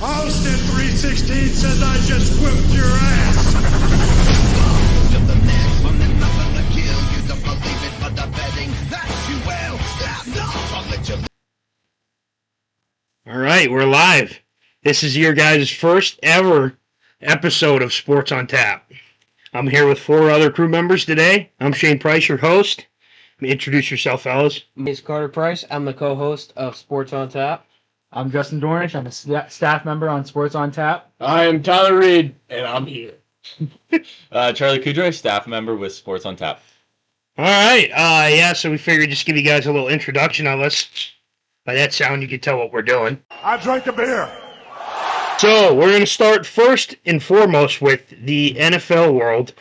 Austin 316 says I just whipped your ass. To the next one, then nothing to kill. You don't believe it, but I'm betting that you will. I'll let you. All right, we're live. This is your guys' first ever episode of Sports on Tap. I'm here with 4 other crew members today. I'm Shane Price, your host. Introduce yourself, fellas. My name is Carter Price. I'm the co-host of Sports on Tap. I'm Justin Dornish. I'm a staff member on Sports on Tap. I am Tyler Reed, and I'm here. Charlie Kudrow, staff member with Sports on Tap. All right, so we figured just give you guys a little introduction on this. By that sound, you can tell what we're doing. I drank a beer. So we're going to start first and foremost with the NFL world.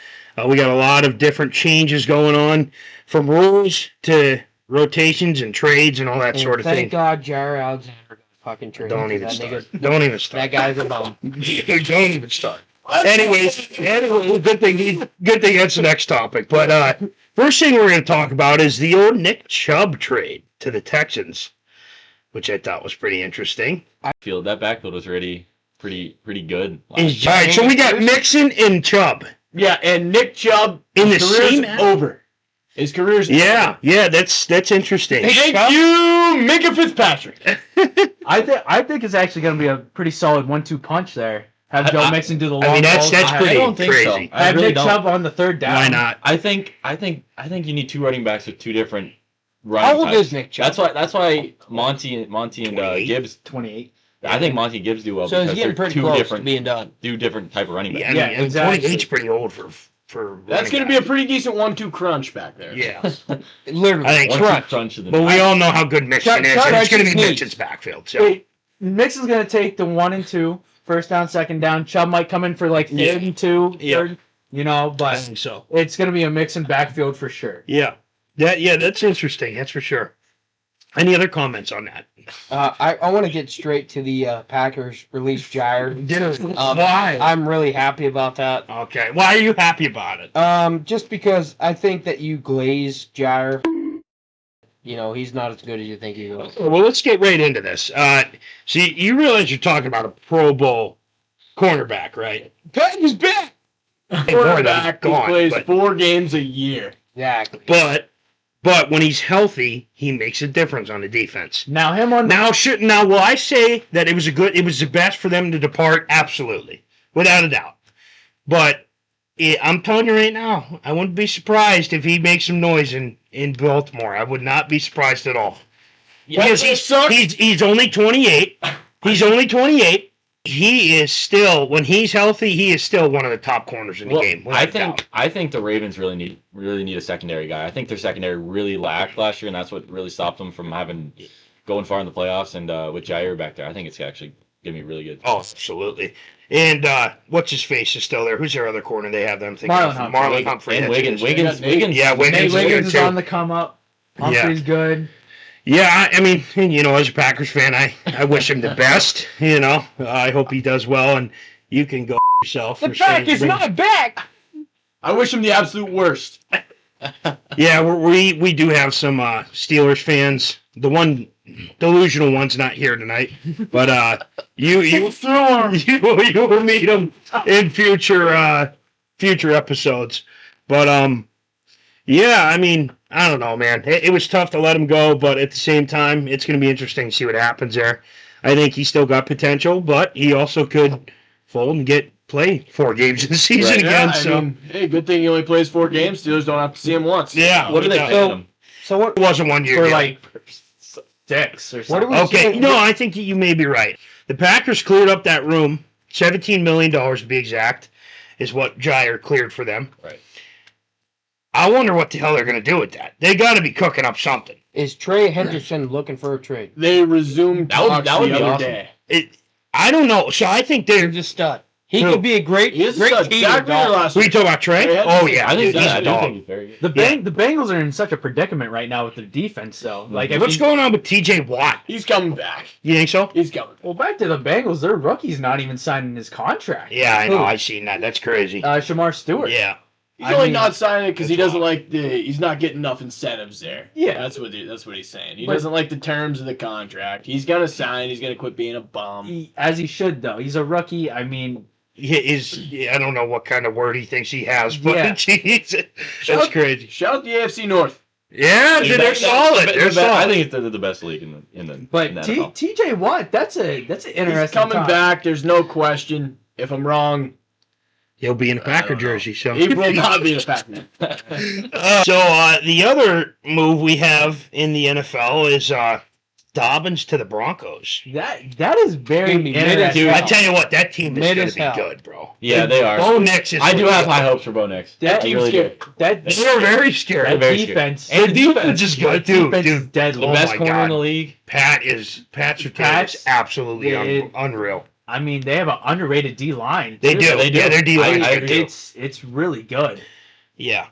We got a lot of different changes going on, from rules to rotations and trades and all that sort of thing. Thank God Jair Alexander got fucking traded. Don't even That start. nigga- Don't even start. That guy's a bum. Don't even start. Anyways, good thing that's the next topic. But first thing we're going to talk about is the old Nick Chubb trade to the Texans, which I thought was pretty interesting. That backfield was already pretty good. All right, so we got Mixon and Chubb. Yeah, and Nick Chubb, In the his career's same- over. His career's over. Yeah, that's interesting. Thank you, Minka Fitzpatrick. I think it's actually going to be a pretty solid 1-2 punch there. Have Joe Mixon do the long I mean, that's balls. pretty I don't think so. crazy. I Have really Nick don't. Chubb on the third down. Why not? I think you need 2 running backs with 2 different running How old types. is Nick Chubb? That's why Monty and 28? Gibbs. 28. I think Monty and Gibbs do well So he's because getting they're pretty 2 close to different being done. type of running backs. Yeah, Yeah, I mean, exactly. 28's pretty old for That's going to be a pretty decent 1-2 crunch back there. Yeah. Literally. I think One crunch. crunch in the But we all know how good Mixon is, and it's going to be Chubb Mixon's backfield. So. Wait, Mixon's going to take the 1 and 2, first down, second down. Chubb might come in for like 3rd and 2, Yeah. third, I but think so. it's going to be a Mixon backfield for sure. Yeah, that's interesting. That's for sure. Any other comments on that? I want to get straight to the Packers release Jair. Why? I'm really happy about that. Okay. Why are you happy about it? Just because I think that you glaze Jair. You know, he's not as good as you think he is. Well, let's get right into this. See, you realize you're talking about a Pro Bowl cornerback, right? Patton's back. Quarterback who plays 4 games a year. Exactly. But when he's healthy, he makes a difference on the defense. Now him on Now, will I say that it was the best for them to depart? Absolutely, without a doubt. But I'm telling you right now, I wouldn't be surprised if he makes some noise in Baltimore. I would not be surprised at all. Because he's only 28. He's only 28. He is still, when he's healthy, he is still one of the top corners in the game. I think the Ravens really need a secondary guy. I think their secondary really lacked last year, and that's what really stopped them from going far in the playoffs. And with Jair back there, I think it's actually gonna be really good. Oh, absolutely. And what's his face is still there. Who's their other corner? They have them thinking Marlon Humphrey. Marlon Humphrey And that's Wiggins. Yeah, Wiggins. Wiggins is too. on the come up. Humphrey's good. Yeah, I mean, as a Packers fan, I wish him the best. I hope he does well, and you can go yourself. The back is not back. I wish him the absolute worst. Yeah, we do have some Steelers fans. The one delusional one's not here tonight, but you will meet them in future episodes. But yeah, I mean, I don't know, man. It was tough to let him go, but at the same time, it's going to be interesting to see what happens there. I think he's still got potential, but he also could fold and play 4 games in the season again. Yeah, So, hey, good thing he only plays 4 games. Steelers don't have to see him once. yeah. What are they paying him? So what? It wasn't 1 year. For deal. like 6 or What something. do we Okay, say? no, I think you may be right. The Packers cleared up that room. $17 million to be exact is what Jair cleared for them. Right. I wonder what the hell they're going to do with that. They got to be cooking up something. Is Trey Henderson looking for a trade? They resumed That would talks be the other awesome. day. I don't know. So I think they're He's a stud. He Who? could be a great He is great a key Jack to Reader Dolphins. last Who are you week. talking about, Trey? Trey Oh, yeah. I think Dude, he's a I do dog. think he's very good. The Bengals are in such a predicament right now with their defense, though. Like, What's going on with TJ Watt? He's coming back. You think so? He's coming. Well, back to the Bengals, their rookie's not even signing his contract. Yeah, I know. Who? I seen that. That's crazy. Shamar Stewart. Yeah. He's I only mean, not signing it because he that's doesn't like he's not getting enough incentives there. Yeah. That's what he's saying. He But- doesn't like the terms of the contract. He's gonna sign. He's gonna quit being a bum. as he should though. He's a rookie. I mean, I don't know what kind of word he thinks he has, but Yeah. geez, that's Shout- crazy. Shout out the AFC North. Yeah, They're they're solid. They're I solid. think they're the best league in the but NFL. TJ Watt, that's an interesting. He's coming time. back. There's no question. If I'm wrong, He'll be in a I Packer don't know. jersey. So he will not be a Packer. The other move we have in the NFL is Dobbins to the Broncos. That is very Gonna be mid as interesting. hell. I tell you what, that team is Mid going as to be hell. good, bro. Yeah, they are. Bo Nix is. I do have high hopes for Bo Nix. That I team's really do. That They're very scary. that very scary. defense. And defense is good too, defense is dude. dead The low. best my corner God. in the league. Pat Surtain Pat's- is absolutely Yeah, unreal. I mean, they have an underrated D line. They do. They do. Yeah, their D line I is good agree. too. It's really good. Yeah.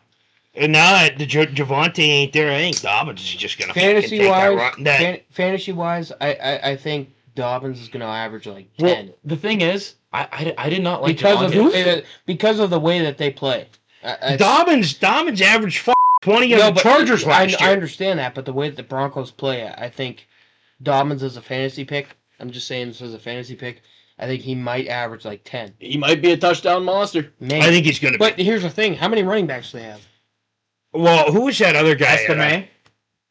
And now that the Javante ain't there, I think Dobbins is just going to Fantasy take that wise, run. That, fantasy wise, I think Dobbins is going to average like Well, 10 the thing is, I did not like because of Javonte. because of the way that they play. Dobbins averaged 20 on No, the but Chargers I last year. understand that, but the way that the Broncos play, I think Dobbins is a fantasy pick. I'm just saying this as a fantasy pick. I think he might average like 10. He might be a touchdown monster. Maybe. I think he's going to But be. here's the thing: how many running backs do they have? Well, who was that other guy? Estime?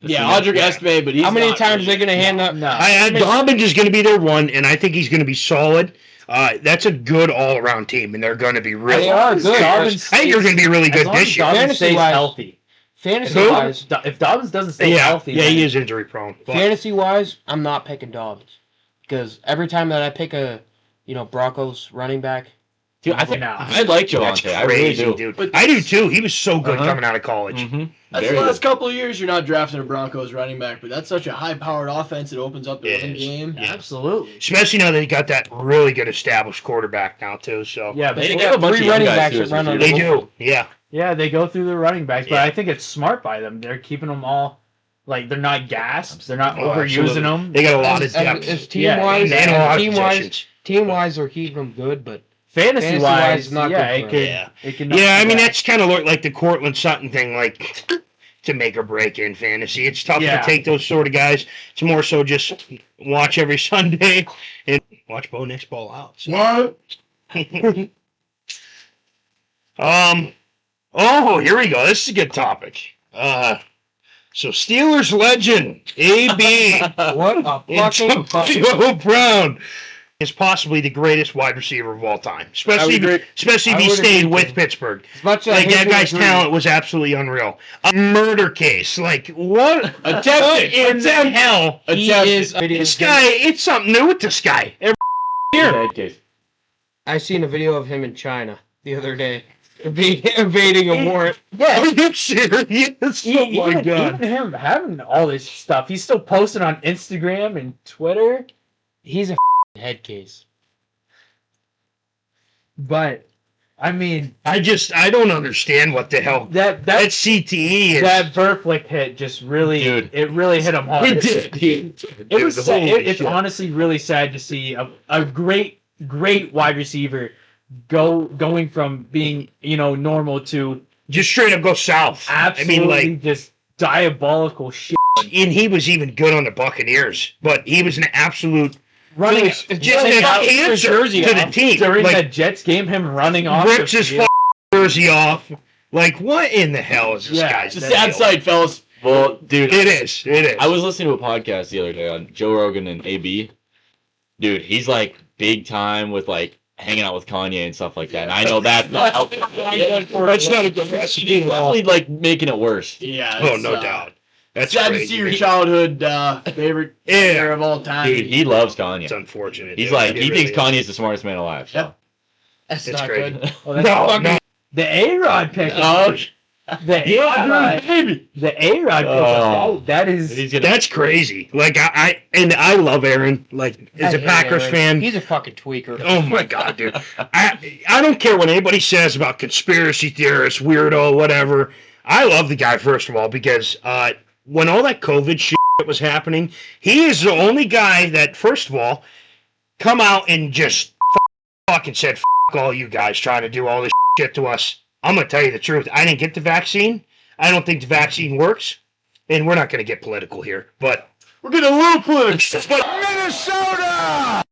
Yeah, Audric Estime, but he's How many not times are they really- going to hand up? No. Dobbins is going to be their one, and I think he's going to be solid. That's a good all-around team, and they're going to be really. They are good. Dobbins I think they're going to be really as good long as this year. Dobbins Fantasy stays wise- healthy. Fantasy Who? wise, If Dobbins doesn't stay Yeah, healthy, yeah, then he is injury prone. But fantasy wise, I'm not picking Dobbins because every time that I pick a, Broncos running back, Dude, I think No. I like that's Javonte. I really crazy, do. dude. But- I do too. He was so good Uh-huh. coming out of college. Mm-hmm. That's Very the last good. couple of years you're not drafting a Broncos running back, but that's such a high-powered offense. It opens up the It run is. game. Yeah. absolutely. Especially now that he got that really good established quarterback now too. So Yeah, but They They have a got bunch of three young running guys backs too that as run receivers. they do. Yeah. yeah, they go through the running backs, but Yeah. I think it's smart by them. They're keeping them all like they're not gassed. They're not Oh, overusing absolutely. them. They got a lot of as depth. team Yeah, wise, and a lot of team wise, positions. they're keeping them good, but Fantasy Fantasy-wise, wise, not yeah, good it for could. Yeah. It could. Yeah, I mean that's kind of like the Cortland Sutton thing, like to make or break in fantasy. It's tough Yeah. to take those sort of guys. It's more so just watch every Sunday and watch Bo Nix ball out. So. What? Oh, here we go. This is a good topic. So Steelers legend AB what a fucking fuck. Antonio Brown is possibly the greatest wide receiver of all time, especially agree. if he I would stayed agree, with too. Pittsburgh. As much as I Like hate that to guy's agree, talent was absolutely unreal. A murder case, like what? Attempted. in the hell? he Attempted. is. This guy, it's something new with this guy. Every year. Head case. I seen a video of him in China the other day, evading a warrant. Are you serious? Oh my Even god. him having all this stuff, he's still posting on Instagram and Twitter. He's a head case. But I mean, I don't understand what the hell that that CTE is. that Verflick hit just really, Dude. it really hit him hard. It did. It was Dude, sad. holy It's shit. honestly really sad to see a great wide receiver going from being normal to Just straight up go south. absolutely I mean, like, just diabolical shit. and he was even good on the Buccaneers, but he was an absolute Running just a out cancer jersey to the off team. during Like, the Jets game, him running off. rips the his field. jersey off. Like, what in the hell is this Yeah, guy's It's a deal? sad sight, fellas. Well, dude, It is. It is. I was listening to a podcast the other day on Joe Rogan and AB. Dude, he's like big time with like hanging out with Kanye and stuff like that. And I know that's not helping. That's not a good recipe at all. Probably like making it worse. Yeah. Oh, it's, no doubt. That's Sad to crazy. see your childhood favorite Yeah. player of all time. Dude, he loves It's Kanye. unfortunate. He's dude. like, It he really thinks is. Kanye is the smartest man alive. So. Yep. That's It's not crazy. good. Well, that's No, fucking- no. The A-Rod pick. Oh, The A-Rod. baby. The A-Rod pick. Oh. That is. He's gonna, That's crazy. Like I love Aaron. Like as I a hate Packers Aaron. fan. He's a fucking tweaker. Oh my god, dude. I don't care what anybody says about conspiracy theorists, weirdo, whatever. I love the guy first of all because when all that COVID shit was happening, he is the only guy that first of all come out and just fucking said all you guys trying to do all this shit to us. I'm going to tell you the truth. I didn't get the vaccine. I don't think the vaccine works. And we're not going to get political here, but We're getting a little political. Minnesota!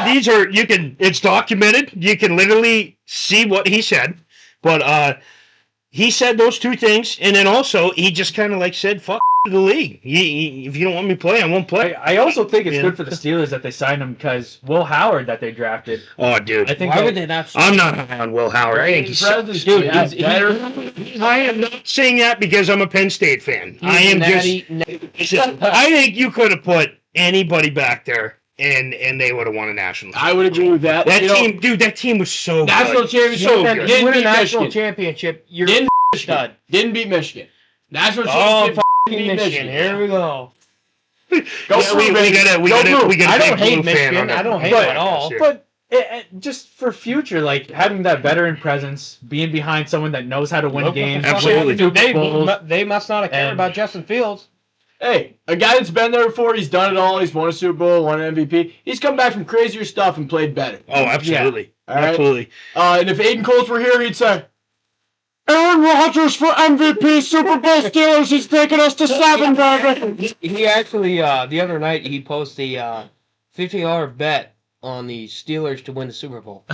these are, it's documented. You can literally see what he said. But he said those two things. And then also, he just kind of like said, fuck the league. If you don't want me to play, I won't play. I also think it's Yeah. good for the Steelers that they signed him because Will Howard that they drafted. Oh, dude. I think Why that- would they not? I'm not high on Will Howard. I think he's Dude, I am not saying that because I'm a Penn State fan. I am just. I think you could have put anybody back there, and they would have won a national. I would agree with that. That You know, team, dude. That team was so national good. championship. So If good. you Didn't win a beat national Michigan. championship, you're Didn't a stud. Didn't beat Michigan. National Oh, championship. fucking beat Michigan. Here we go. Go Yeah, we gotta Go Blue. we gotta I don't big hate blue fan Michigan. on I don't that. hate them at all. But just for future, like having that veteran presence, being behind someone that knows how to win games, Absolutely. Super Bowls. They must not have cared And- about Justin Fields. Hey, a guy that's been there before, he's done it all. He's won a Super Bowl, won an MVP. He's come back from crazier stuff and played better. Oh, absolutely, All right. absolutely. And if Aiden Colts were here, he'd say, Aaron Rodgers for MVP Super Bowl Steelers. He's taking us to 7, baby. He actually, the other night, he posted a $50 bet on the Steelers to win the Super Bowl.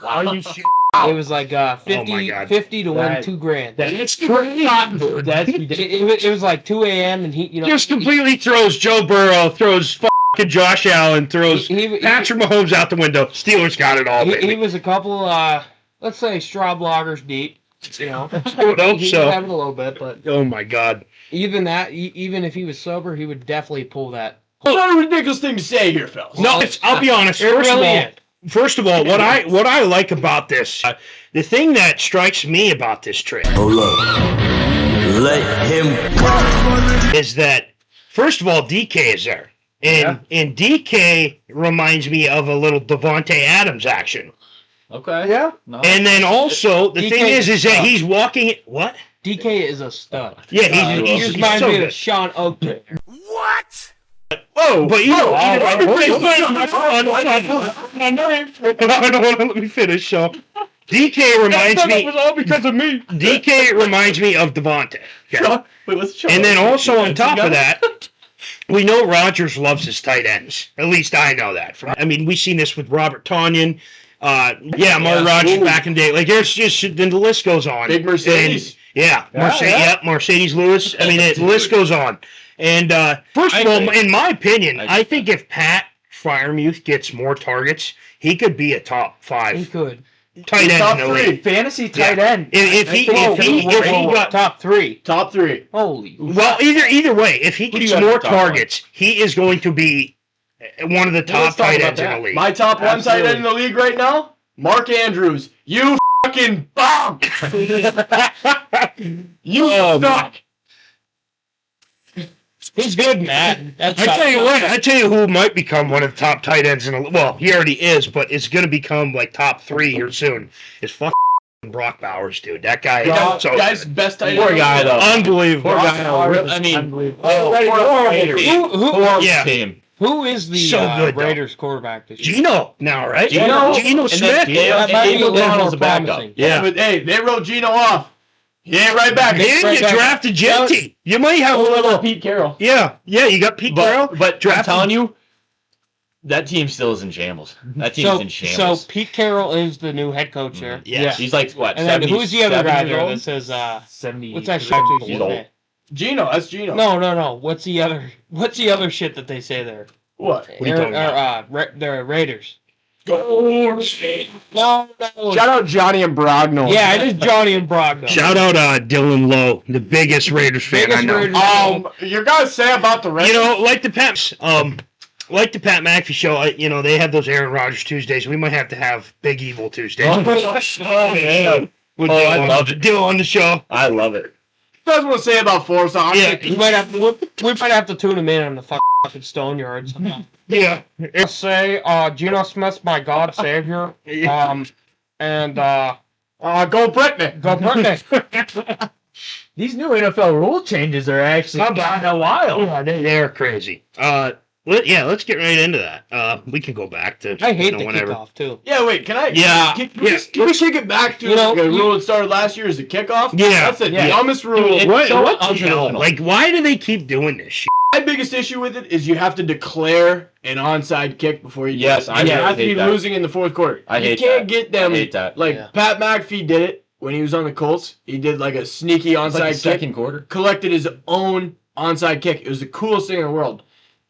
Are you shit? It was like 50, my God. 50 to win That- $2,000. That's crazy. That's ridiculous. It was like 2 a.m. and he, Just completely throws Joe Burrow, throws fucking Josh Allen, throws he Patrick Mahomes out the window. Steelers got it all, he baby. was a couple, let's say straw bloggers deep. You know, I would hope he was so. having a little bit, but Oh my God. even that, even if he was sober, he would definitely pull that. It's not a ridiculous thing to say here, fellas. No, I'll be honest. It really is. First of all, what I like about this, the thing that strikes me about this trip Hold up. Let him is that, first of all, DK is there. And DK reminds me of a little Devontae Adams action. Okay. Yeah. No. And then also, the DK thing is that sucks. he's walking... What? DK is a stud. Yeah, He he's just reminds so me good. of Sean Oakton. Oh, but you know, let me finish. So, DK reminds me. all because of me. DK reminds me of Devontae. Okay? Wait, what's the And then also on top of that, we know Rodgers loves his tight ends. At least I know that. I mean, we've seen this with Robert Tonyan. Amari Rodgers back in the day. Like, there's just, then the list goes on. Big Mercedes. And, Mercedes Lewis. I mean, the list goes on. And first of all, in my opinion, I think if Pat Freiermuth gets more targets, he could be a top He 5 could. tight end Top in the 3. league. Fantasy tight Yeah. end. If he got top 3. Top 3. Holy. well, either way, if he Who do gets you have more at the top one? targets, he is going to be one of the top let's talk tight about ends in that. the league. My top 1 tight end in the league right now, Mark Andrews. You fucking bum. You suck. He's good, man. That's I tell you who might become one of the top tight ends in the well, he already is, but it's going to become like top 3 here soon. Is fucking Brock Bowers, dude. That guy is so Guy's good. best tight end. Poor guy, though. Unbelievable. Poor guy. I mean, Who Yeah. team. Who is the So good, though. Raiders quarterback this year? Gino now, right? Gino. Gino And Smith. then Dale- That might be a Dale little Connell's more a backup. promising. Yeah. But hey, they wrote Gino off. He ain't right back. They didn't get drafted Jetty. You might have a little. Pete Carroll. Yeah, you got Pete Carroll. But I'm drafted. telling you, that team still is in shambles. That team's in shambles. So Pete Carroll is the new head coach there. Yes. He's like, what, And then 70, who's the other guy 70 there years that old? says 70. what's that shit? He's old. Gino, that's Gino. No. What's the other shit that they say there? What? What are you talking about? The Raiders. No. Shout out Johnny and Brogno. Yeah, it is Johnny and Brogdon. Shout out Dylan Lowe, the biggest Raiders fan I Biggest know. Raiders You gotta say about the Raiders. You know, like the Pat McAfee show. They have those Aaron Rodgers Tuesdays. We might have to have Big Evil Tuesdays. yeah. With I Dylan- love it. Dylan on the show. I love it. You guys want to say about Force on? Yeah. We might have to tune him in on the fucking Stone Yards. Yeah. Say, Geno Smith's my God Savior. And Go Brittany. go Brittany. These new NFL rule changes are actually kind of wild. Yeah, they're crazy. let's get right into that. We can go back to I hate the whenever. kickoff too. Yeah, wait, can I? Yeah, Can we kick it back to like a rule that started last year as a kickoff? Yeah. That's the dumbest rule. What so the hell? unprofessional. Like, why do they keep doing this shit? My biggest issue with it is you have to declare an onside kick before you do Yes, it. I You really have to hate be that. losing in the fourth quarter. I hate You can't that. get them. I hate that. Like Yeah. Pat McAfee did it when he was on the Colts. He did like a sneaky It's onside like the kick. second quarter. Collected his own onside kick. It was the coolest thing in the world.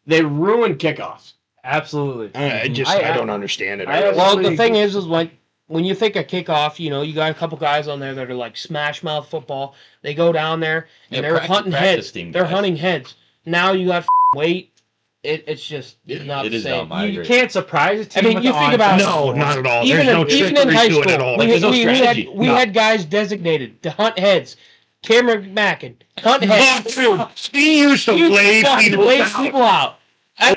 They ruined kickoffs. Absolutely. I don't understand it. Well, the thing is like when you think of kickoff, you got a couple guys on there that are like smash mouth football. They go down there and they're hunting heads. They're hunting heads. Now you got weight. It's just not it the is same. dumb. I You agree. can't surprise a team. I mean, with you the think about- no, not at all. Even There's no in trickery high to it at school, all. we, There's no we strategy. had guys designated to hunt heads. Cameron Mackin, hunt heads. He used to lay people Lay down. people out.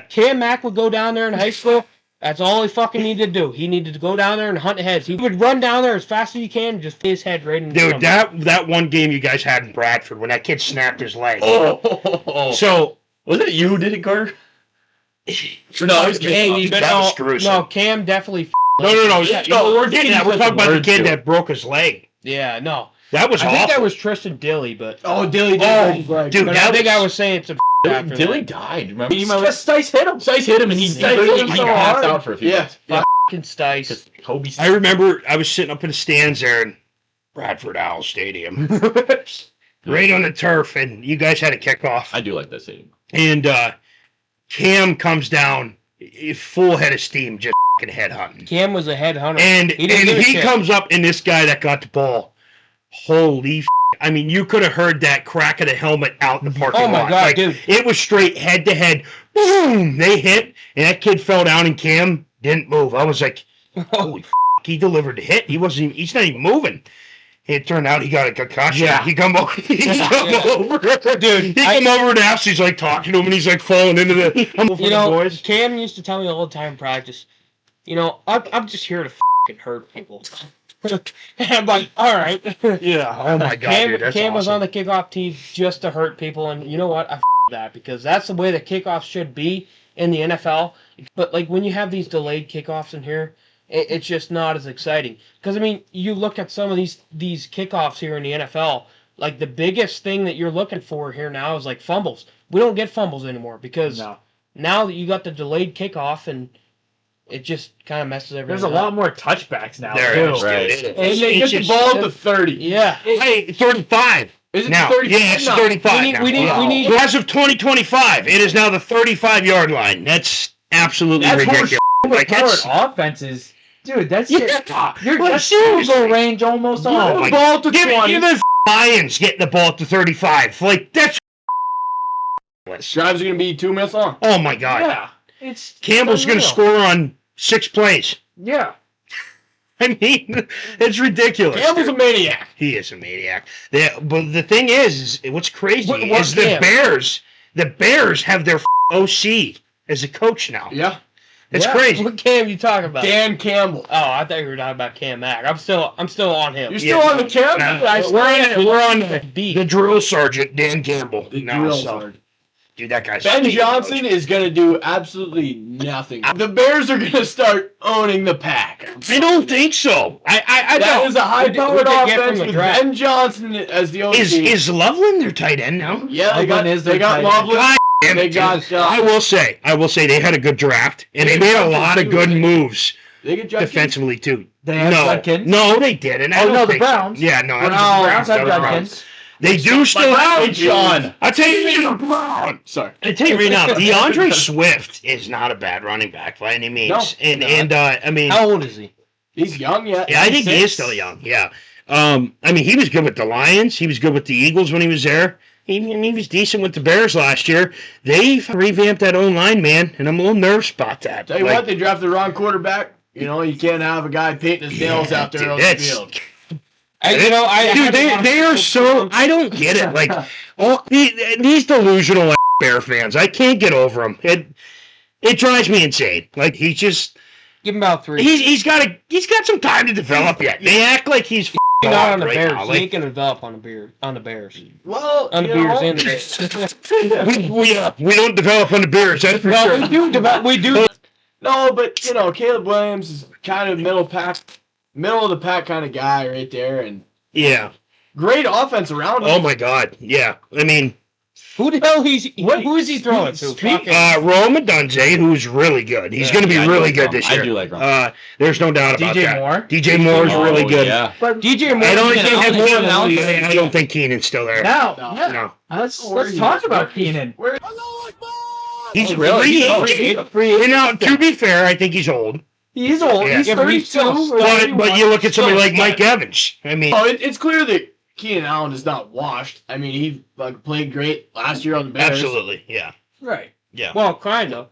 Cam Mack would go down there in high school. That's all he fucking needed to do. He needed to go down there and hunt heads. He would run down there as fast as he can and just hit his head right in the Dude, that one game you guys had in Bradford when that kid snapped his leg. Oh, So was it you who did it, Carter? No, it was that was gruesome. No, Cam definitely. No. Yeah, We're getting that. We're talking about the words kid to that broke his leg. Yeah, no. That was I awful. think that was Tristan Dilly, but Dilly did. Oh, dude, but that I think I was saying some after Dilly that. died. Remember? Just Stice hit him. Stice hit him and he hit him so passed hard. out for a few Yeah. minutes. Fucking Stice. Because Kobe. I remember I was sitting up in the stands there in Bradford Owl Stadium, right on the turf, and you guys had a kickoff. I do like that stadium. And Cam comes down, full head of steam, just fucking head hunting. Cam was a headhunter. And He didn't give a he shit. comes up, and this guy that got the ball, holy I mean, you could have heard that crack of the helmet out in the parking lot. Oh my God, Like, dude. It was straight head to head. Boom! They hit, and that kid fell down, and Cam didn't move. I was like, holy he delivered the hit. He's not even moving. It turned out he got a concussion. Yeah. He come over. Dude. He come over and after he's like talking to him, and he's like falling into the boys. Cam used to tell me all the time in practice, I'm just here to fucking hurt people. And I'm like, all right. Yeah. Oh my God, Cam, dude, that's Cam was awesome. on the kickoff team just to hurt people, and you know what? I that because that's the way the kickoffs should be in the NFL. But like when you have these delayed kickoffs in here, it's just not as exciting. Because I mean, you look at some of these kickoffs here in the NFL. Like the biggest thing that you're looking for here now is like fumbles. We don't get fumbles anymore because now that you got the delayed kickoff and it just kind of messes everything There's a up. lot more touchbacks now. There too. it is, Right. dude. And they get the ball at the 30. Yeah. Hey, 35. Is it Now, 35? yeah, it's No. 35 We now. need- So as of 2025, it is now the 35-yard line. That's absolutely That's ridiculous. Like, that's, Powered offenses. Dude, that's yeah. your Like, that's field goal seriously. range almost Oh on. my- ball to Give 20. the Lions getting the ball to 35. Like, that's Drives are going to be 2 minutes long. oh my God. Yeah. It's Campbell's going to unreal. score on 6 plays. Yeah. I mean, it's ridiculous. Campbell's a maniac. He is a maniac. But the thing is what's crazy What is the Cam? Bears have their OC as a coach now. Yeah. It's Yeah. crazy. What Cam you talking about? Dan Campbell. Oh, I thought you were talking about Cam Mack. I'm still on him. You're still on the camp? We're on the beat. drill sergeant, Dan Campbell. The now, drill so, sergeant. dude, that guy's Ben such a Johnson coach. is going to do absolutely nothing. The Bears are going to start owning the pack. I don't think so. I That don't. is a high-powered Who'd they get from offense the with draft? Ben Johnson as the OC. Is Loveland their tight end now? Yeah, they Loveland got, is their they got tight end. Loveland. God damn They it, got dude. I will say they had a good draft and they made a lot of good moves They get Judkins. defensively too. They have Judkins? No, they didn't. I Oh, don't no, the think so. Browns. Yeah, no, The Browns have Judkins. They do still have John. I tell you right now, Sorry. I tell you right now, DeAndre Swift is not a bad running back by any means. No, and I mean, How old is he? He's young yet. yeah, I think he is still young. Yeah. I mean, he was good with the Lions. He was good with the Eagles when he was there. He was decent with the Bears last year. They've revamped that O-line, man, and I'm a little nervous about that. Tell you Like, what, they drafted the wrong quarterback. You know, you can't have a guy painting his nails out there dude, on the that's- field. Dude, they are so. I don't get it. Like, these delusional Bear fans, I can't get over them. It drives me insane. Like, Give him about 3. he's got some time to develop yet. They act like he's Not on the right Bears. now. He ain't gonna develop on the Bears. On the Bears. Well, On the you Bears know, and the Bears. we don't develop on the Bears, that's for No, sure. we do develop. We do. No, but you know, Caleb Williams is kind of middle of the pack kind of guy right there, and Yeah. great offense around him. Oh my God. Yeah. I mean, Who the hell who is he throwing to? Fucking- Rome Dunze, who's really good. He's going to be Yeah, I do really like good Rome. this year. I do like Rome. There's no doubt about DJ that. Moore? DJ Moore's Oh, really good. Yeah. But DJ Moore. I don't Keenan think Allen, I don't think Keenan's still there. now, No. let's talk about Keenan. He's really? a free agent. And now, to be fair, I think he's old. He's old. Yeah. He's Yeah, but he's 32. still- or But 31. you look at somebody Still like Mike Evans. I mean, Oh, it's clear that Keenan Allen is not washed. I mean, he played great last year on the Bears. absolutely. Yeah. Right. Well, kind of.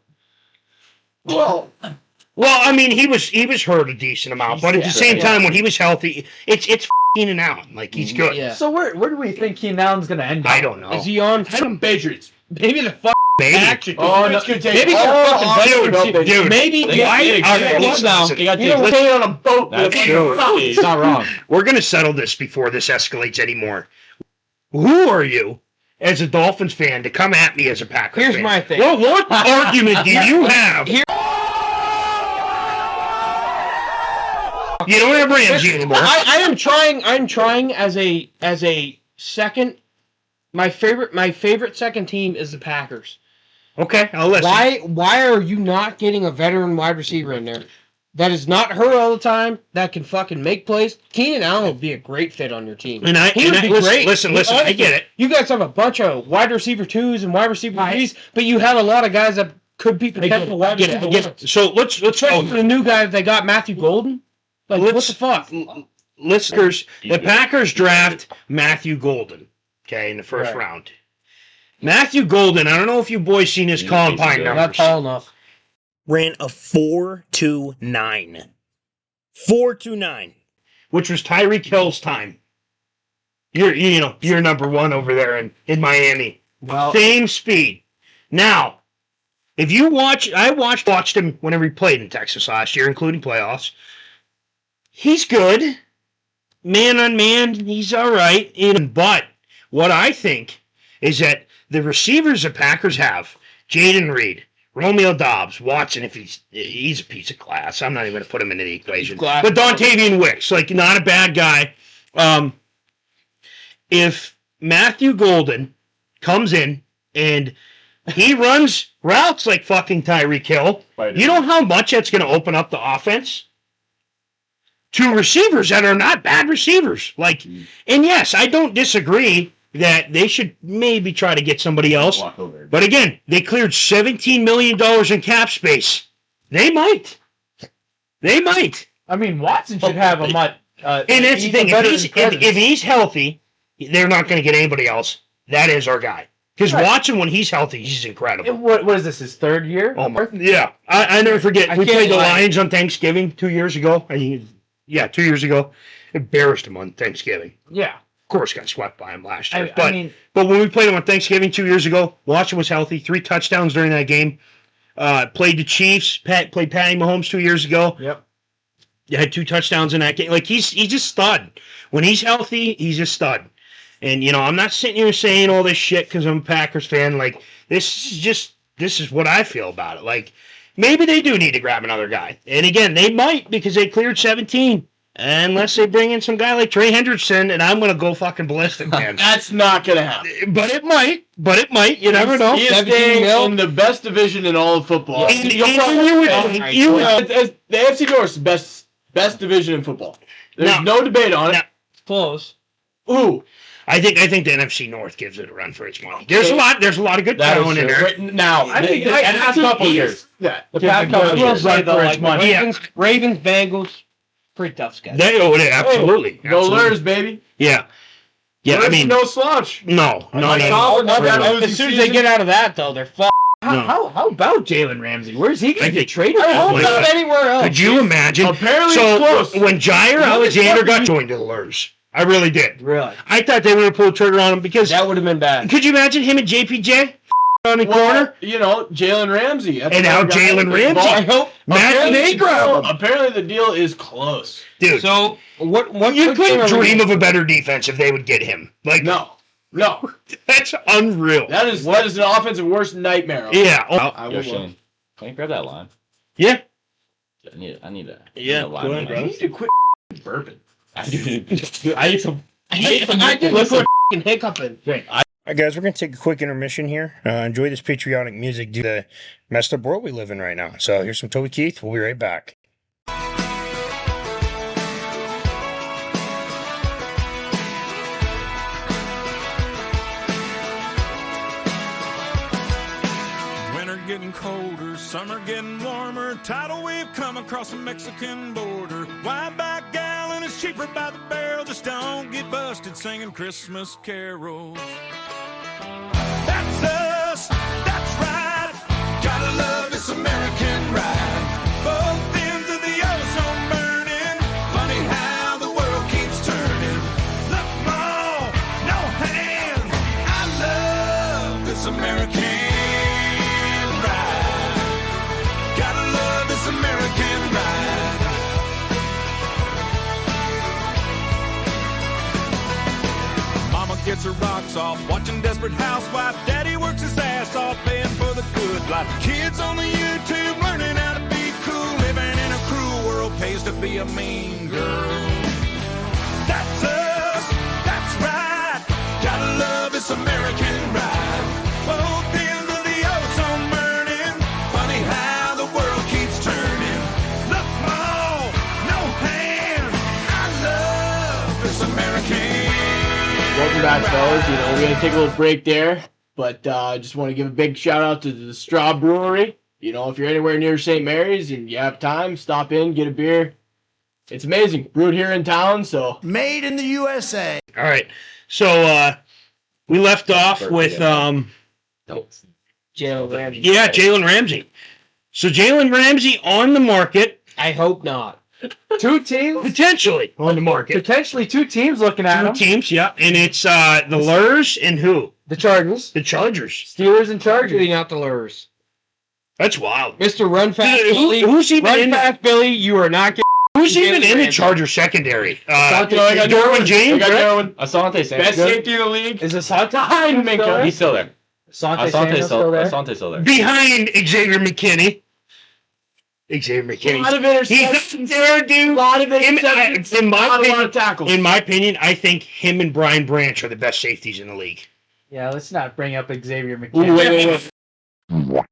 Well, Well, I mean, he was hurt a decent amount, but at the same time, when he was healthy, it's Keenan Allen. Like, he's good. Yeah. So where do we think Keenan Allen's going to end up? I don't know. Is he on? some Patriots. Maybe the fuck Maybe. action. Oh, no, could take Maybe all the fucking off- Dude, dude. Maybe. They got- Yeah, All right, yeah, listen, now. listen. You got to You take know, stay on a boat. That's with true. He's not wrong. we're going to settle this before this escalates anymore. Who are you, as a Dolphins fan, to come at me as a Packers Here's fan? my thing. Well, what argument do you have? Here- You don't have Ramsey anymore. I'm trying as a second. My favorite second team is the Packers. Okay, I'll listen. Why are you not getting a veteran wide receiver in there that is not hurt all the time, that can fucking make plays? Keenan Allen would be a great fit on your team. And I, He and would I be listen, great. listen, I get it. You guys have a bunch of wide receiver 2s and wide receiver 3s, but you have a lot of guys that could be potential wide I get it. receiver I get it. So let's Especially for the new guy they got, Matthew Golden. Like, what the fuck? listeners, the Packers draft Matthew Golden, okay, in the first Right. round. Matthew Golden, I don't know if you boys seen his He's combine good. Not numbers. tall enough. Ran a 4.29. 4.29, which was Tyreek Hill's time. You're number one over there in Miami. Well, Same speed. Now, if you watch, I watched him whenever he played in Texas last year, including playoffs. He's good. Man on man, he's all right. But what I think is that the receivers the Packers have, Jaden Reed, Romeo Dobbs, Watson, if he's a piece of class. I'm not even going to put him into the equation. Glass. But Dontavian Wicks, like, not a bad guy. If Matthew Golden comes in and he runs routes like fucking Tyreek Hill, you know how much that's going to open up the offense? To receivers that are not bad receivers. Like, and yes, I don't disagree that they should maybe try to get somebody else. Walk over. But again, they cleared $17 million in cap space. They might. I mean, Watson should have a much. And that's the thing. If he's healthy, they're not going to get anybody else. That is our guy. Because Right. Watson, when he's healthy, he's incredible. What is this? His third year? Oh my, yeah. I never forget. I We can't played the lie. Lions on Thanksgiving 2 years ago. 2 years ago. Embarrassed them on Thanksgiving. Yeah. Of course, got swept by him last year. I mean, But when we played him on Thanksgiving 2 years ago, Watson was healthy. 3 touchdowns during that game. Played the Chiefs. Played Patty Mahomes 2 years ago. yep. Had 2 touchdowns in that game. Like, he's just stud. When he's healthy, he's a stud. And, I'm not sitting here saying all this shit because I'm a Packers fan. Like, this is what I feel about it. Like, maybe they do need to grab another guy. And again, they might because they cleared 17. Unless they bring in some guy like Trey Hendrickson, and I'm going to go fucking ballistic, man. That's not going to happen. But it might. You never know. He is 17 staying mil? in the best division in all of football. And you would- The AFC North is the best division in football. There's Now- no debate on it. now- Close. Ooh, I think the NFC North gives it a run for its money. There's a lot of good talent in there. Right now, I think the the past NFC couple East- years. Yeah. The Give past it couple good. years, Say right, though, though, like money. Ravens, Bengals, pretty tough schedule. Absolutely. Go absolutely. Lurs, baby. Yeah. Yeah, I Lurs mean, no slouch. no. As soon as they get out of that, though, they're fucked. How about Jalen Ramsey? Where's he I going to get think- traded? I hope my not God. anywhere else. Could you imagine? Apparently so it's close. when Jair Alexander got joined to the Lurs, I really did. Really? I thought they were going to pull the trigger on him because That would have been bad. could you imagine him and JPJ? on the corner. You know, Jalen Ramsey. That's And now another guy. Jalen Ramsey. Well, I hope. Matt Negro. Apparently the deal is close. Dude, So what? you couldn't picture are we- dream of a better defense if they would get him. Like, No. that's unreal. That is an offensive worst nightmare. Yeah. Oh, I Yo, will. Shane, can you grab that line? yeah. I need a Yeah, line. go ahead, You need to quit burping. Dude, I need some. I did look like hiccuping. All right, guys, we're going to take a quick intermission here. Enjoy this patriotic music due to the messed up world we live in right now. So here's some Toby Keith. We'll be right back. Winter getting colder, summer getting warmer. Tidal wave come across the Mexican border. Wide back gallon is cheaper by the barrel. Just don't get busted singing Christmas carols. That's us, that's right. Gotta love this American ride. Both ends of the ozone burning. Funny how the world keeps turning. Look, Mom, no hands. I love this American ride. Gotta love this American ride. Mama gets her rocks off, watching Desperate Housewife. Daddy works his ass off, paying for the good life. Kids on the YouTube learning how to be cool. Living in a cruel world pays to be a mean girl. That's us, that's right. Gotta love this American ride. Both ends of the ozone burning. Funny how the world keeps turning. Look, Mom, no hands. I love this American. Welcome back, fellas. You know, we're going to take a little break there, but just want to give a big shout out to the Straw Brewery. You know, if you're anywhere near St. Mary's and you have time, stop in, get a beer. It's amazing. Brewed here in town, so. Made in the USA. All right. So we left off with, Jalen Ramsey. yeah, Jalen Ramsey. So Jalen Ramsey on the market, I hope not. Two teams, potentially on the market. potentially two teams looking at Two them. teams, yeah. And it's the Lurs and who? The Chargers, The Chargers. Steelers, and Chargers. Actually, not the Lures. That's wild. Mr. Run Fast Dude, Billy. who's even Run in Fast Billy, you are not getting. Who's even Jalen in the Ramsey. Charger secondary? I got Derwin James, I got right? Derwin. Asante Samuel. Best safety in the league. Is Asante Behind still Minka. there? He's still there. Asante Samuel still there? Asante's still there. Behind Xavier McKinney. Xavier McKinney. A lot of He's interceptions. there, dude. A lot of interceptions. In my Not a lot opinion, of tackles. in my opinion, I think him and Brian Branch are the best safeties in the league. Yeah, let's not bring up Xavier Ooh, McKinney. wait.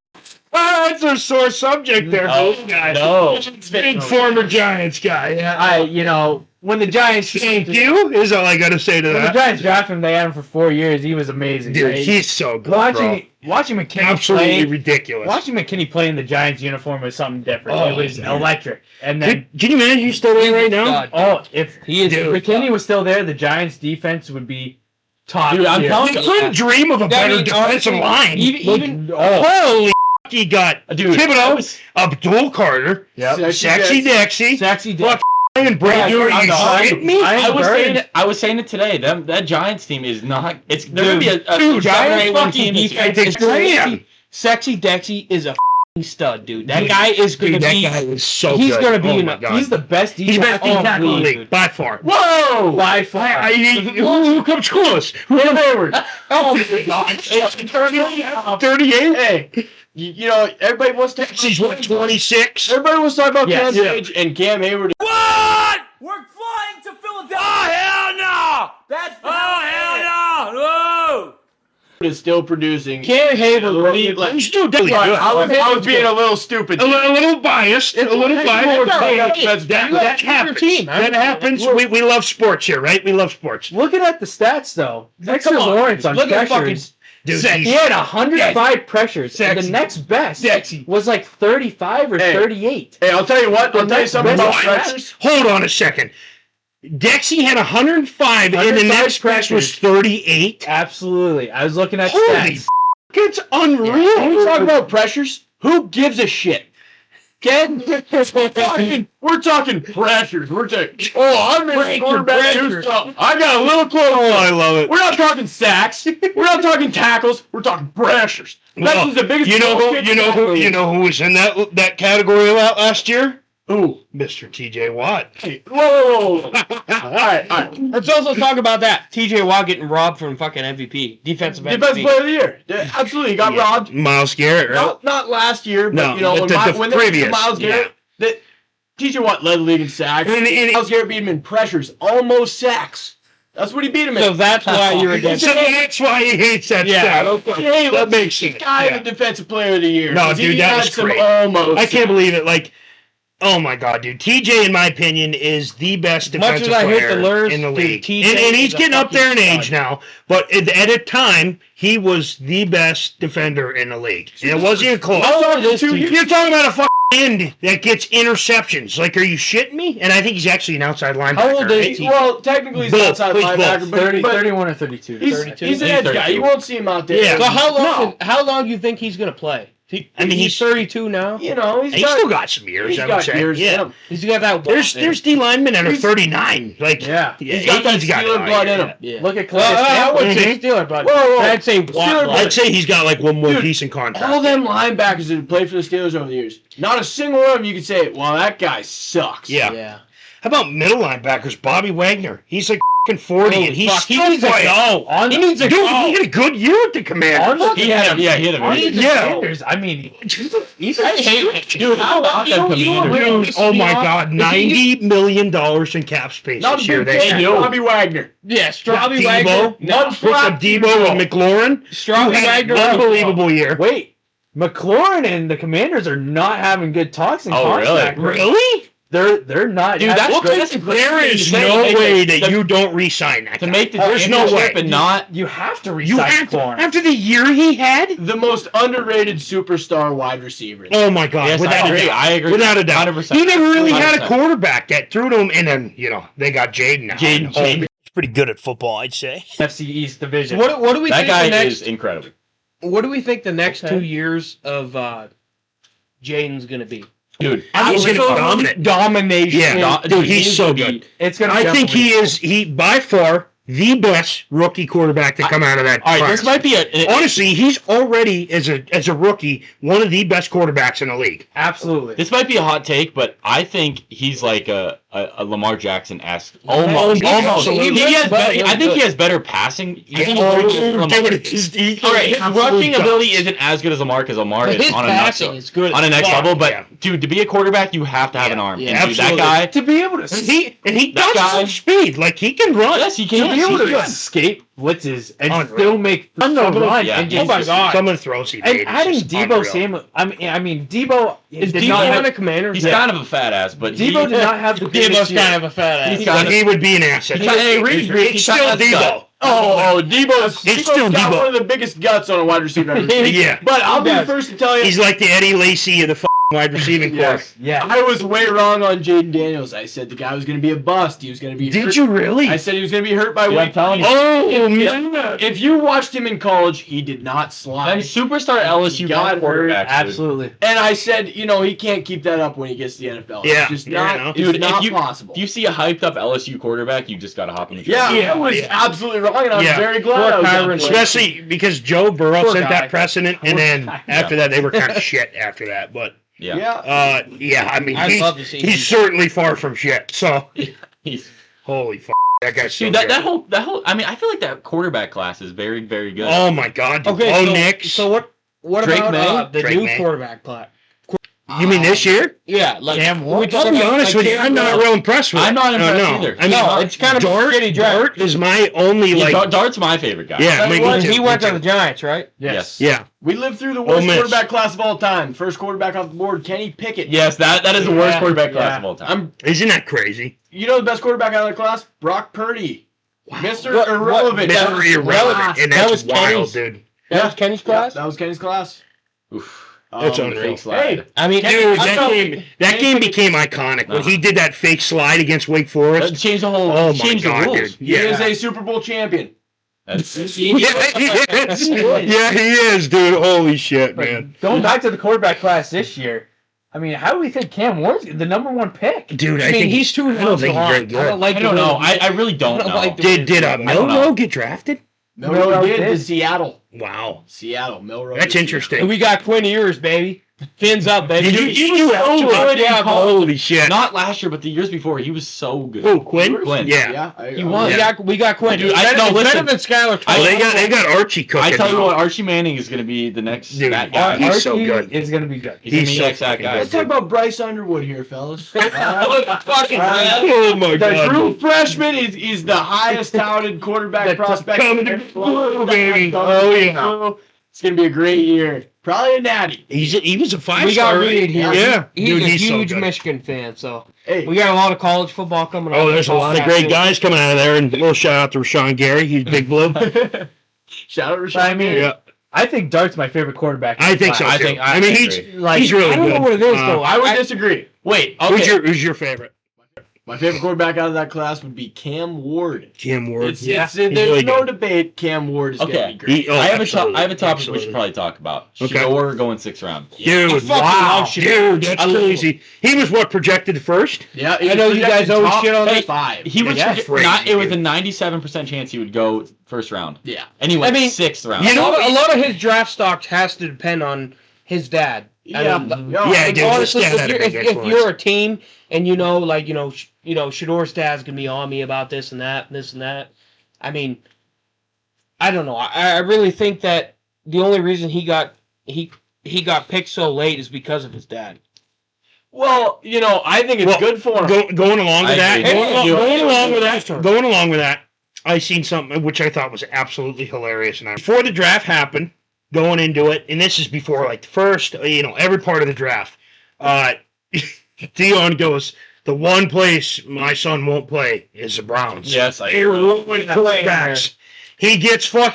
That's a sore subject there, Oh, guys. no. Big former Giants guy. Yeah. When the Giants Thank you is all I got to say to When the that. Giants drafted him, they had him for 4 years. He was amazing. Dude, right? he's so good, watching McKinney bro. Absolutely play. ridiculous. Watching McKinney play in the Giants uniform was something different. Oh, It was man. electric. And then, Can you imagine he's still there right now? God. if He is. Dude. McKinney was still there, the Giants defense would be top Dude, I'm tier. telling You couldn't dream of a better defensive line. Even Holy he got Dude, Thibodeau, Abdul Carter, Sexy Dexy, Sexy Fuck, and Brady. Yeah, Are you I'm shitting me? I was saying it today. That Giants team is not. It's they're gonna be a Dude, Giants fucking fucking defense It's is grand. Sexy Dexy is a f***ing stud, dude. That guy is going Dude, to that be. guy is so he's good. gonna be Oh in my a- God. He's the best He's best defense tackle in the league league. by far. Whoa! By far. Who comes close? Run forward. Oh my God! 38. Hey, you know, everybody wants to. She's what, 26? Everybody wants to talk about Yes. Cam Page and Cam Hayward. What? We're flying to Philadelphia. Oh, hell no! That's hell no! Whoa! Is still producing. Cam Hayward. He's still really good. I was being a little stupid. A little biased. A little biased. That happens. team. That happens. We love sports here, right? We love sports. Looking at the stats, though, Dexter Come on. Lawrence on Look at pressures. Dude, He he's- had 105 pressures, and the Sexy. next best Sexy. was like 35 or Hey. 38. Hey, I'll tell you what. I'll tell you something about What? pressures. Hold on a second. Dexy had 105, and the 105 next press was pressures. 38. Absolutely. I was looking at Holy stats. f***, it's unreal. When we talk about pressures, who gives a shit? Ken, we're talking pressures. We're talking, I made quarterback do stuff. I got a little close. Oh, I love it. We're not talking sacks. We're not talking tackles. We're talking pressures. That's the biggest. You know who was in that category last year? Who? Mr. T.J. Watt. Hey, whoa. All right. Let's also talk about that. T.J. Watt getting robbed from fucking MVP, defensive MVP. Defensive player of the year. Yeah, absolutely, he got robbed. Miles Garrett, right? Not last year, but No, you know but when the previous. they Miles Garrett, that T.J. Watt led the league in sacks. And Miles Garrett beat him in pressures, almost sacks. That's what he beat him in. So that's why you're against So that's why he hates that stat. Okay. Hey, That makes sense. Guy Yeah. the defensive player of the year. No, 'cause dude, he that had was some great. almost. I can't believe it. Like, oh my god, dude. TJ, in my opinion, is the best Much defensive as I hate player the Lurs, in the dude, league. TJ And he's is a getting up there in fucking age stud. now, but at a time, he was the best defender in the league. And it wasn't even close. How old is he? You're talking about a fucking end that gets interceptions. Like, are you shitting me? And I think he's actually an outside linebacker. How old is right? he? Well, technically he's an Both, outside please, linebacker, both. but 31 or 32. he's 32. an He's edge guy. 32. You won't see him out there. Yeah. So how long? No. How long do you think he's gonna play? I mean, he's 32 now. You know, he's He's got, still got some years, he's I would got say. years in Yeah. him. He's got that. There's D linemen that are He's- 39. Like, Yeah. He's got that he's got Steeler it. blood in him. Yeah. Look at Well, Calais I wouldn't say Mhm. Steeler, but Whoa. I'd say Watt. Steeler blood. I'd say he's got like one more Dude, decent contract. All them linebackers that have played for the Steelers over the years, not a single one of them you could say, well, that guy sucks. Yeah. Yeah. How about middle linebackers? Bobby Wagner. He's like f***ing 40, Holy and he's fuck, he still needs to playing. go. He needs to Dude, go. he had a good year with the Commanders. He had a very good. Commanders. I mean, he's I hate Dude, how about them Commanders? Dude, oh my God, $90 million in cap space Not this a year. big They thing. had Bobby Wagner. Yeah, Straubby Debo. Wagner. One picked up Debo with McLaurin. who Straubby had Wagner. an unbelievable year. wait. McLaurin and the Commanders are not having good talks in Oh, really? contract. Really? They're not. Dude, that's great. That's There is great no to make way it- that you don't re-sign that to guy. make the There's no way. championship and not. You have to You resign have to, McLaurin. after the year he had? The most underrated superstar wide receiver. Oh my God, Yes, without I a agree. doubt. I agree. Without a doubt. 100%. He never really had a 100%. quarterback that threw to him, and then, they got Jaden now. Jaden. He's pretty good at football, I'd say. NFC East division. What do we That think guy the next? is incredible. What do we think the next Okay. 2 years of Jaden's gonna be? Dude, He's going to Absolute dominate. domination. Yeah, dude, he's so good. It's gonna. I think definitely- he by far the best rookie quarterback to come out of that all right, class. this might be a. Honestly, he's already as a rookie one of the best quarterbacks in the league. absolutely. This might be a hot take, but I think he's like a Lamar Jackson-esque. Almost. Almost. Absolutely. He has But better, I think he has better passing. I think Oh, he's Lamar. dude, he- All right, his absolute rushing dog. ability isn't as good as Lamar because Lamar But is his on a passing next is good. on a as next fuck. level. But yeah. dude, to be a quarterback, you have to have an arm. Yeah, And dude, that absolutely. guy. To be able to He That got guy- some speed. Like, he can run. Yes, he to be can. able He to can. escape blitzes and Unreal. still make on the run Yeah. and Oh just my God. Some of the throws he and made. adding is just Debo unreal. Samuel. I mean Debo Is did Debo not on have, the Commanders? He's Yeah. kind of a fat ass, but Debo did not have the Debo's biggest year. kind of a fat ass. He's kind He would be an asset. Hey, Reed's big. It's still That's Debo. gut. Debo's still got Debo. one of the biggest guts on a wide receiver I've ever seen. Yeah. But I'll be the does. first to tell you, He's like the Eddie Lacy of the wide receiving corps. Yes, yeah. I was way wrong on Jaden Daniels. I said the guy was going to be a bust. He was going to be hurt. Did you really? I said he was going to be hurt by Dude, I'm week. telling you. Oh, man. If you watched him in college, he did not slide. That superstar LSU God, quarterback. Absolutely. And I said, he can't keep that up when he gets to the NFL. Yeah, It's just yeah, I know. not, Dude, it's not if you, possible. If you see a hyped up LSU quarterback, you just got to hop in the Yeah, train. Yeah, I was yeah. absolutely wrong, and I was Yeah. very glad I was Kyron, on the way. Especially because Joe Burrow Poor set guy. that precedent, and then after that, they were kind of shit after that. But, Yeah. Yeah. I mean, I'd love to see him. he's certainly far from shit. So, He's, holy f***, that guy's so dude, that good. whole. I mean, I feel like that quarterback class is very, very good. Oh, my God. Dude. Okay, Oh, so, Nix. so what Drake about May? the Drake new May. quarterback plot? You mean this year? Yeah, like Cam we Ward? talked I'll be about, honest like, with you, Cam I'm not Ward. real impressed with it. I'm not impressed no. either. I mean, No, it's kind of a Dart, shitty draft. Dart is my only, Yeah, like... Dart's my favorite guy. Yeah, But me when too, he me went too. to the Giants, right? Yes. Yeah. We lived through the Ole worst Miss. quarterback class of all time. First quarterback off the board, Kenny Pickett. Yes, that is the worst Yeah, quarterback class yeah. of all time. Isn't that crazy? You know the best quarterback out of the class? Brock Purdy. Mr. What- Irrelevant. Mr. That was- Irrelevant, and that that's was wild, Kenny's- dude. That was Kenny's class. That was Kenny's class. Oof. That's Um, unreal. Fake slide. Hey, I mean, Dude, I that felt- game became iconic. When he did that fake slide against Wake That Forest. changed the whole. Oh, my changed God, the rules. dude. he is Yeah. a Super Bowl champion. That's, Yeah, he is. Yeah, he is, dude. Holy shit, man. Going back to the quarterback class this year, I mean, how do we think Cam Ward's the number one pick? Dude, I mean, he's too I don't think he's very I good. don't like I don't the way know. he- I really don't know. like the way Did he- Milroe don't know. get drafted? Milroe did to did. Seattle. Wow. Seattle. Milroe. That's to interesting. And we got Quinn Ewers, baby. Fins up, baby. Did you so good in college. Holy shit. Not last year, but the years before, he was so good. Who, Quinn? Quinn. Yeah. Yeah. He won. We got Quinn. Dude, He's better, no, he's better listen. than Skylar Oh, Thompson. they got Archie cooking. I tell you now. what, Archie Manning is going to be the next Dude, that guy. he's so Archie good. is gonna be good. He's going to he's be so the next that fucking guy. Let's talk about Bryce Underwood here, fellas. Fucking Oh my The true god. freshman is the highest touted quarterback prospect. coming to Blue, baby. Oh, yeah. It's gonna be a great year. Probably a natty. He was a 5-star. We got Reed here. Yeah. He's Dude, a he's so huge good. Michigan fan, so Hey, we got a lot of college football coming up. Oh, there's a lot of great guys coming out of there, and a little shout out to Rashawn Gary. He's Big Blue. shout out Rashawn. I mean, Yeah, I think Dart's my favorite quarterback. I think so I too. think- I I mean, agree. he's really I don't good. know what it is though. I would disagree. Wait, okay. Who's your favorite? My favorite quarterback out of that class would be Cam Ward. Cam Ward. There's He's no really good. debate. Cam Ward is gonna Okay. be great. Oh, I have absolutely. a topic we Absolutely. should probably talk about. Okay. Shador going 6th round. Dude, fucking wow. love Shador. Dude, that's I love crazy. He was what, projected first? Yeah, I know you guys always shit on Hey, that. 5. He was That's crazy, it was a dude. 97% chance he would go 1st round. Yeah. And he went I mean, 6th round. you know- A lot of his draft stocks has to depend on his dad. Yeah. Yeah, dude, his Honestly, dad had a big if influence. you're a team and you know, like Shador's dad's gonna be on me about this and that, and this and that. I mean, I don't know. I really think that the only reason he got picked so late is because of his dad. Well, I think it's Well, good for him. Going along with I that, agree. going along with that, I seen something which I thought was absolutely hilarious. And before the draft happened, going into it, and this is before like the first, every part of the draft. Dion goes, the one place my son won't play is the Browns. Yes, I They're ruined quarterbacks. He gets fucking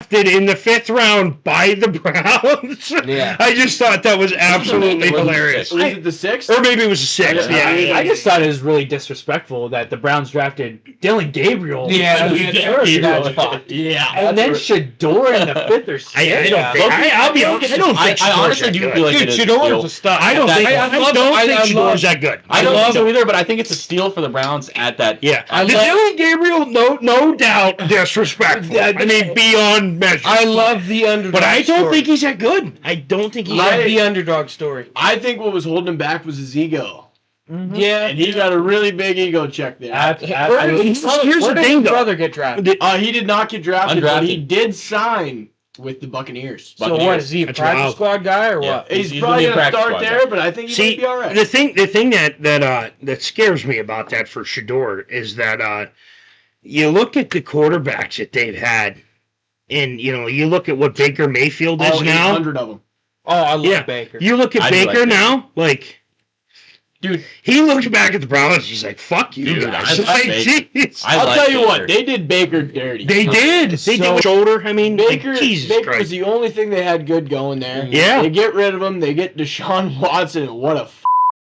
drafted in the 5th round by the Browns. Yeah. I just thought that was absolutely It wasn't the hilarious. sixth. Was it the 6th? Or maybe it was the 6th. Yeah. I just thought it was really disrespectful that the Browns drafted Dylan Gabriel. Yeah, in the third Gabriel. that spot. Yeah. And then Shador in the 5th or 6th. I don't think. I'll be honest. I don't think. I honestly Shador's do that feel good. like Dude, it is a Shador's steal. a stud. I don't think. I don't think Shador's that good. I don't love think so him. either, but I think it's a steal for the Browns at that. Yeah, I the love- Dylan Gabriel, no doubt, disrespectful. I mean, beyond measure. I love the underdog. but I don't story. think he's that good. I don't think he's. I love that the underdog story. I think what was holding him back was his ego. Yeah. And he got a really big ego check there. Here's the Where did thing, his though. brother get drafted? He did not get drafted, but he Undrafted. did sign with the Buccaneers. So what, is he a That's practice wild. squad guy or Yeah. what? He's He's probably gonna be going a to practice start squad there, guy. but I think he See, might be all right. the thing that scares me about that for Shador is that you look at the quarterbacks that they've had, and you look at what Baker Mayfield is All now. 800 of them. Oh, I love Yeah. Baker. You look at I do Baker like Baker. now, like. Dude, He looks back at the Browns. He's like, "Fuck you Dude, guys!" I Like, like jeez. I I'll like tell you Baker. what, they did Baker dirty. They did. They did with shoulder. I mean, Baker, like, Jesus Baker was Christ. the only thing they had good going there. Yeah. They get rid of him. They get Deshaun Watson. And what a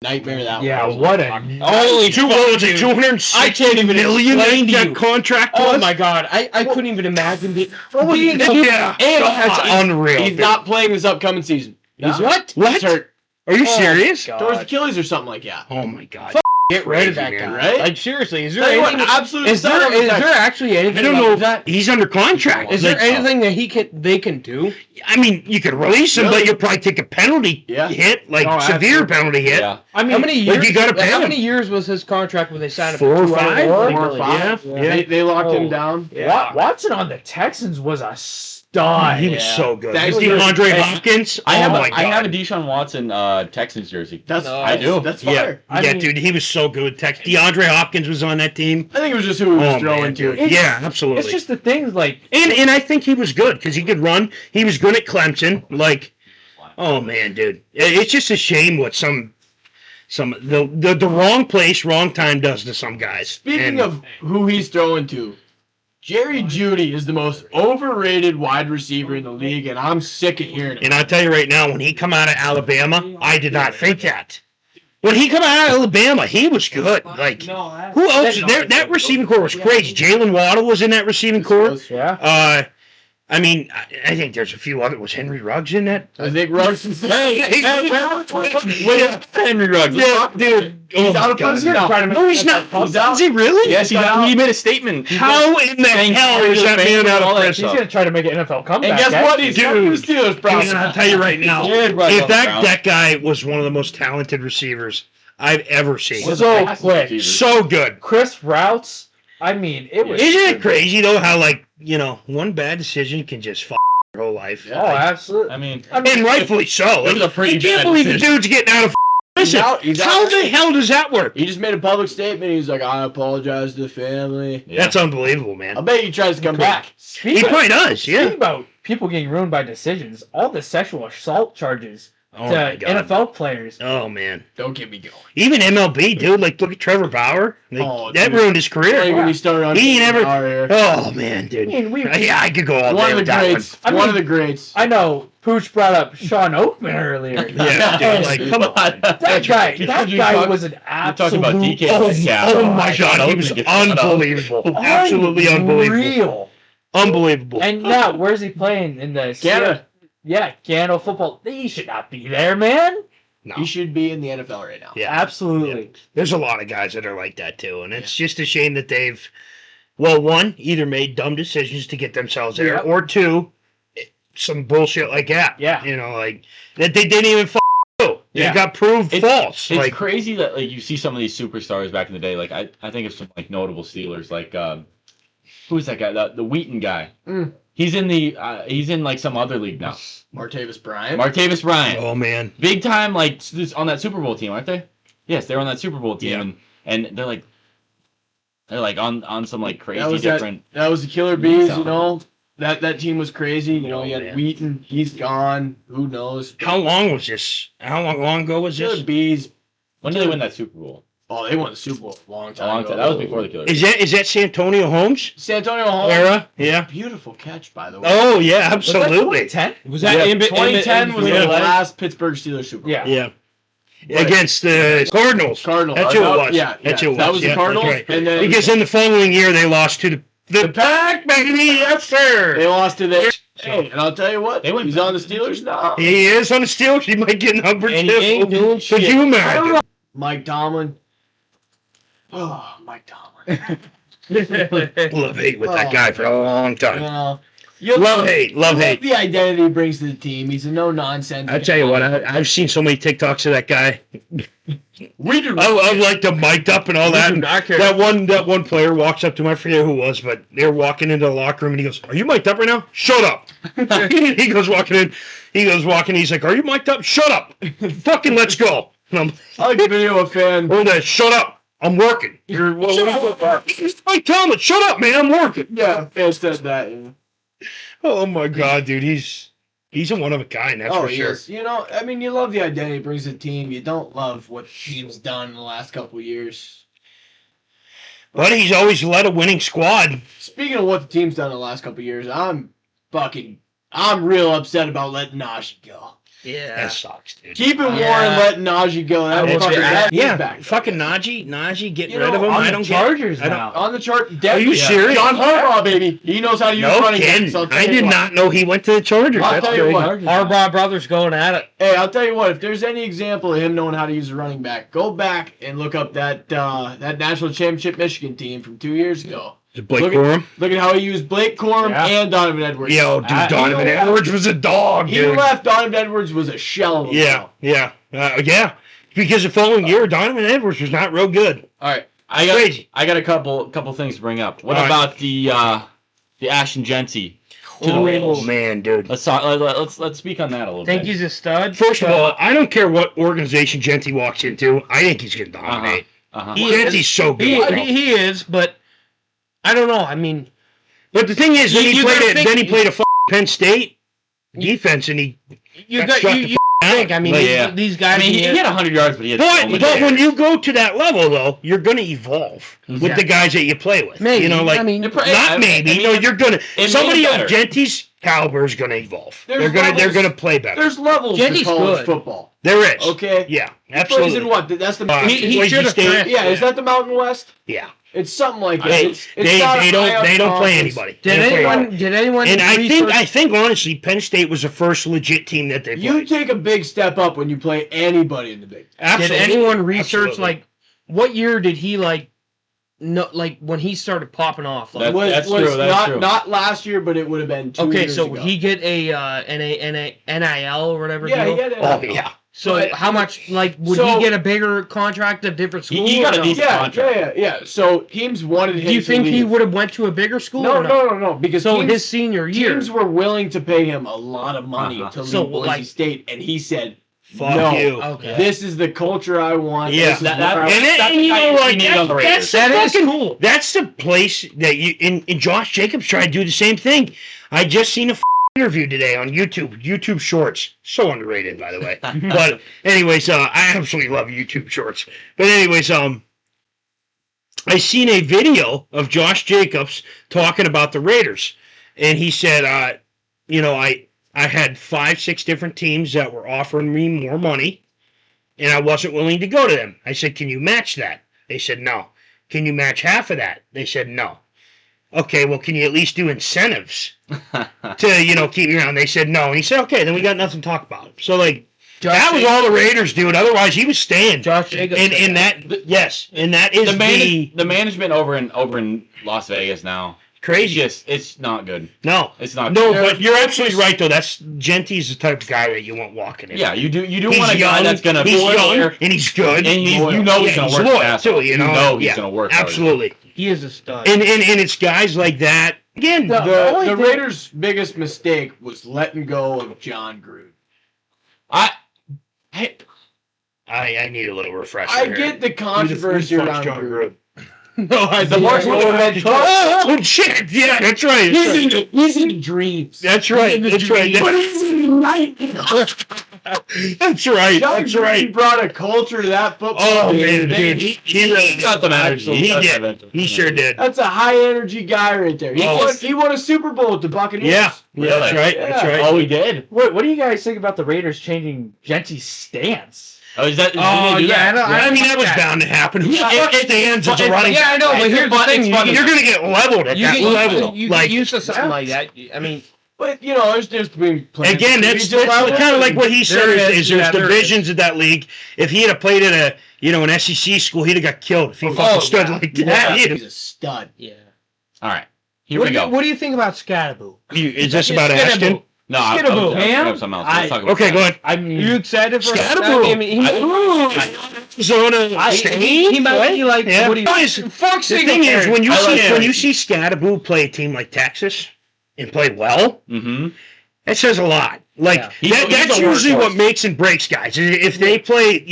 nightmare that Yeah, was. what a Holy What was it, 260 I can't even million explain to that you. contract Oh was? my god, I couldn't even imagine being. Yeah, And that's unreal. He's dude. not playing this upcoming season. He's what? What? He's hurt. Are you Oh, serious? God. Towards Achilles or something like that. Oh my god. Get rid of that Crazy, guy. man. Right? Like seriously, is there Tell you what, anything? absolute Is stud there on the text. actually anything? I don't know. about that? He's under contract. Is there Like, anything that they can do? I mean, you could release him, Really? but you'll probably take a penalty Yeah. hit, like Oh, severe absolutely. penalty hit. yeah. I mean, How many years? you gotta pay how him. many years was his contract when they signed him? 4 or for 5. 240 4 or million? 5. Yeah. They locked Oh. him down. Watson on the Texans was a stud. He was so good. That Is was DeAndre a- Hopkins? I have oh a, my I have a god. Deshaun Watson Texans jersey. That's No, I do. That's Yeah, fire. I yeah, mean- dude, he was so good. DeAndre Hopkins was on that team. I think it was just who he was Oh throwing man, to. dude. Yeah, absolutely. It's just the things like And I think he was good because he could run. He was good at Clemson. Like, oh man, dude, it's just a shame what the wrong place, wrong time does to some guys. Speaking And of who he's throwing to, Jerry Jeudy is the most overrated wide receiver in the league, and I'm sick of hearing it. and I'll tell you right now, when he come out of Alabama, I did not think that. When he come out of Alabama, he was good. Like, who else? That receiving core was crazy. Jalen Waddle was in that receiving core. yeah. I mean, I think there's a few other. Was Henry Ruggs in that? I think Ruggs is Henry Ruggs. Yeah, dude. He's out of position now. No, he's not. He's out. Is he really? Yes, he's out. He made a statement. How in the hell is that man out of He's prison? gonna try to make an NFL comeback. And guess what? He's Dude. coming to the Steelers, Dude, probably. I'll tell you right now, Jared Ruggs if on the Browns. that guy was one of the most talented receivers I've ever seen. So quick. So good. Chris routes. I mean, it was. Isn't it crazy though how one bad decision can just fuck your whole life? Oh, absolutely. I mean, And rightfully so. It was a pretty I can't bad believe the decision. dude's getting out of prison. He's out. How the hell does that work? He just made a public statement. He's like, I apologize to the family. yeah. That's unbelievable, man. I bet he tries to come back. He Speaking probably does, yeah. about people getting ruined by decisions, all the sexual assault charges Oh my to God. NFL players. Oh man. Don't get me going. Even MLB, dude. Like, look at Trevor Bauer. Like, Oh, that dude. ruined his Don't even career. get me started on He never- our here. Oh man, dude. I mean, Yeah, I could go all One day of the with that greats. I One mean- of the greats. I know Pooch brought up Sean Oakman earlier. Yeah, dude. Like, come on. That guy was an You're absolute. talking about DK. Oh my God, he was unbelievable. Absolutely unbelievable. Unreal. Unbelievable. And now, where's he playing in the Canada. Yeah, Canada football. He should not be there, man. No. He should be in the NFL right now. Yeah. Absolutely. There's a lot of guys that are like that too, and it's just a shame that they've, well, one, either made dumb decisions to get themselves there, Yep. or two, some bullshit like that. Yeah. You know, like that they didn't even do. They Yeah. got proved It's- false. It's Like, crazy that like you see some of these superstars back in the day. Like I think of some like notable Steelers. Like who's that guy? The Wheaton guy. Mm. He's in like some other league now. Martavis Bryant. Martavis Bryant. oh man, Big time, like on that Super Bowl team, aren't they? Yes, they're on that Super Bowl team, Yeah. and they're like on some like crazy That was different. That was the Killer Bees, So- you know. That team was crazy. You know, Oh, he had man. Wheaton. He's gone. Who knows? how long was this? How long ago was Killer this? Bees. When did they win that Super Bowl? Oh, they won the Super Bowl a long A time long ago. time. That was before the Killer. Is that Santonio Holmes Santonio Holmes. era? Yeah. Beautiful catch, by the way. Oh yeah, absolutely. 10? Was that Yeah. in 2010 was the yeah. last Pittsburgh Steelers Super Bowl. Yeah. Yeah. Against the Cardinals. Cardinals. That's who it was. Yeah, That's yeah. who it was. That was the Yeah, Cardinals. that's right. And then Because in the following year they lost to the Pack, baby, yes sir. they lost to the. Hey, and I'll tell you what, They went he's on the Steelers now. He is on the Steelers. He might get number And two. he ain't doing Could shit. you imagine? Mike Tomlin. Oh, Mike Tomlin. Love hate with that guy for a long You time. know, Love hate. Love hate. the identity he brings to the team. He's a no nonsense. I tell you what, I've seen so many TikToks of that guy. we do. I like the mic'd up and all that. do And not care. that one player walks up to him. I forget who it was, but they're walking into the locker room and he goes, "Are you mic'd up right now? Shut up." He goes walking in. He goes walking. He's like, "Are you mic'd up? Shut up. Fucking let's go." And I'm I like the video of fan. hold that. Shut up. I'm working. You're Mike Tomlin. Shut up, man. I'm working. Yeah, fan said that. Yeah. Oh my God, dude. He's a one of a kind. That's Oh, for sure. yes. You know, I mean, you love the identity it brings to the team. You don't love what the team's done in the last couple of years. But he's always led a winning squad. Speaking of what the team's done in the last couple of years, I'm real upset about letting Najee go. That sucks, dude. Keeping Warren, Yeah. letting Najee go. That That's fucker, right. that Yeah, back. fucking Najee getting You rid know, of him. On I the don't Chargers get. I don't- now. On the chart. Are you serious? John Harbaugh, baby. He knows how to use No running kidding. backs. I'll tell I you did what. not know he went to the Chargers. I'll That's tell you great. what. Harbaugh brothers going at it. Hey, I'll tell you what. If there's any example of him knowing how to use a running back, go back and look up that national championship Michigan team from 2 years ago. Is it Blake Look at- Corum? Look at how he used Blake Corum Yeah. and Donovan Edwards. Yo, dude, I- Donovan you know- Edwards was a dog, He dude. left. Donovan Edwards was a shell of Yeah, himself. yeah. Because the following year, Donovan Edwards was not real good. All right, Crazy. I got a couple things to bring up. What All right. about the Ashton Genty to the Oh Ravens? man, dude. Let's speak on that a little Think bit. he's a stud? First of all, I don't care what organization Genty walks into. I think he's gonna dominate. Uh-huh. Genty's so good. He, bro. he is, but I don't know. I mean, But the thing is, then You he gotta played. think- Then he played a Penn State defense, and he you got got shut you the think. I mean, Like, yeah. these I guys. mean, he can had 100 yards, but he had so But much when air. you go to that level, though, you're going to evolve with the Exactly. guys that you play with. maybe. You know, like I mean, It pro- not I maybe. mean, no, you're gonna. made Somebody it of better. Genty's caliber is going to evolve. There's They're levels. going to play better. There's levels Genty's to college good. football. There is. Okay. Yeah, He plays absolutely. in what? That's the. He Boise should have State. transferred. yeah, is that the Mountain West? Yeah. It's something like that. They, It's not a they high up don't play conference. anybody. Did They don't play anyone? anybody. Did anyone? And I research- think honestly, Penn State was the first legit team that they You played. take a big step up when you play anybody in the Big Ten. Absolutely. Did anyone research Absolutely. like what year did he like? No, like when he started popping off. Like, That's true, that's true. Not last year, but it would have been 2 okay, years so ago. he get a NIL or whatever. Yeah, deal? he had Oh yeah. So But- how much like would So- he get a bigger contract at different He- schools? he got or a no? decent contract. Yeah. So teams wanted him. Do you to think he leave. would have went to a bigger school? No, or not? no. Because So teams, his senior year. teams were willing to pay him a lot of money Uh-huh. to leave So, Boise like- State, and he said, Fuck No. you. Okay. "This is the culture I want. Yeah. This is That- where I- And, That's and you the guy know you what? need on the Raiders. That's the That is fucking- cool. That's the place that you and Josh Jacobs tried to do the same thing. I just seen a interview today on YouTube Shorts. So underrated, by the way. But anyways, I absolutely love YouTube Shorts. But anyways, I seen a video of Josh Jacobs talking about the Raiders, and he said, I had 5-6 different teams that were offering me more money, and I wasn't willing to go to them. I said, can you match that? They said, no. Can you match half of that? They said, no. Okay, well, can you at least do incentives to, keep me around? They said, no. And he said, okay, then we got nothing to talk about. So, like, Josh that was Jacobs- all the Raiders doing. Otherwise, he was staying. Josh Jacobs. And that, yes, and that is the management over in Las Vegas now. crazy. It's not good. No. It's not No, good. but you're absolutely right, though. Genty's the type of guy that you want walking in. Yeah, you do He's want a guy young, that's gonna he's be young, loyal, and he's good. and he's Loyal. you know he's Yeah, gonna work loyal, his ass too, off. you know? he's Yeah, gonna work hard. absolutely. he is a stud. And it's guys like that. Again, The Raiders' biggest mistake was letting go of John Gruden. I need a little refresher. I here. get the Who controversy the fuck's around John Gruden. Gruden? The horse was a head coach. Oh shit! Yeah, that's right. He's in dreams. That's right. That's right. That's right. John That's Gruden right. brought a culture to that football Oh team. man, dude, he really Got the manager. He Got the did. manager. He sure did. That's a high energy guy right there. Oh. He won a Super Bowl with the Buccaneers. Yeah, yeah, that's right. That's Yeah. right. Oh, he did. What do you guys think about the Raiders changing Genty's stance? Oh, is that? Oh, did they do yeah, that? I mean, that was bound to happen. Who the Yeah, fuck it- stands as a it's- running yeah, I know, back? but here's the thing: it's funny. You're going to get leveled at you that get level. you Like, get used to something like that. I mean, But, there's just been playing again, that's collegiate level. kind of like what he said. There Is is, there's yeah, there divisions of that league. If he had played at an SEC school, he'd have got killed if he fucking stood yeah. like Yeah, that. he's a stud. yeah. All right, here we go. What do you think about Scatterboo? Is this about Skidaboo. Ashton? No, I was Skidaboo. gonna have something else. Let's talk about Okay, that. go ahead. I Are mean, you excited for Scatterboo. I mean, Arizona State. he might be like Yeah. what he. Guys, Fuck the thing is, when you I like see it. when you see Scatterboo play a team like Texas and play well, Mm-hmm. that says a lot. Like Yeah. He's that's a usually workhorse. what makes and breaks guys. If they play,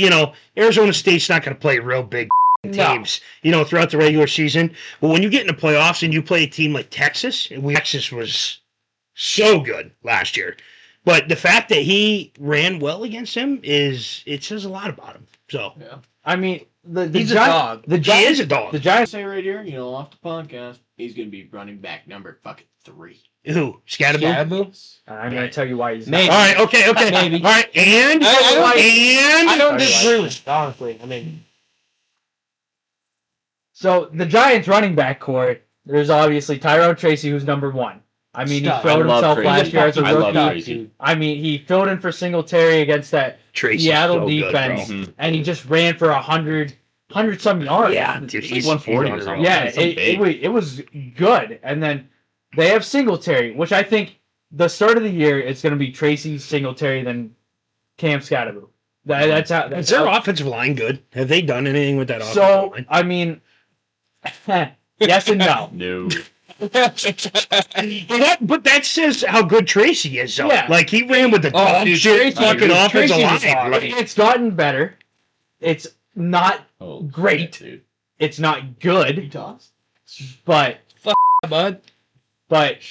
Arizona State's not going to play real big teams, throughout the regular season. But when you get in the playoffs and you play a team like Texas, and Texas was so good last year. But the fact that he ran well against him it says a lot about him. So I mean, the He's a Gi- dog. The he Giants, is a dog. the I Giants. say right here, off the podcast, he's going to be running back number fucking 3. Who? Scatterboo? Scatterboo? I'm going to tell you why he's Maybe. All right. Okay. Maybe. All right. And I don't Sorry, disagree with it, honestly. I mean, So the Giants running back court, there's obviously Tyrone Tracy, who's number 1. I mean, Stud. he filled I love himself Tracy. last year as a I love rookie. Tracy. I mean, he filled in for Singletary against that Tracy's Seattle so good, defense, bro. Mhm. and he just ran for 100 some yards. Yeah, dude, He's 140 or unreal. something. Yeah, That's so big. it was good. And then they have Singletary, which I think the start of the year it's going to be Tracy, Singletary, then Cam Scatterboo. That's how. Is That's their how, offensive line good? Have they done anything with that offensive so line? I mean, yes and no. No. But that says how good Tracy is, though. Yeah. Like, he ran with the dog dude, shit Tracy- fucking dude, offensive Tracy's a line. dog. Like, It's gotten better. It's not Oh, Great. shit, dude. it's not He good, tossed. but bud.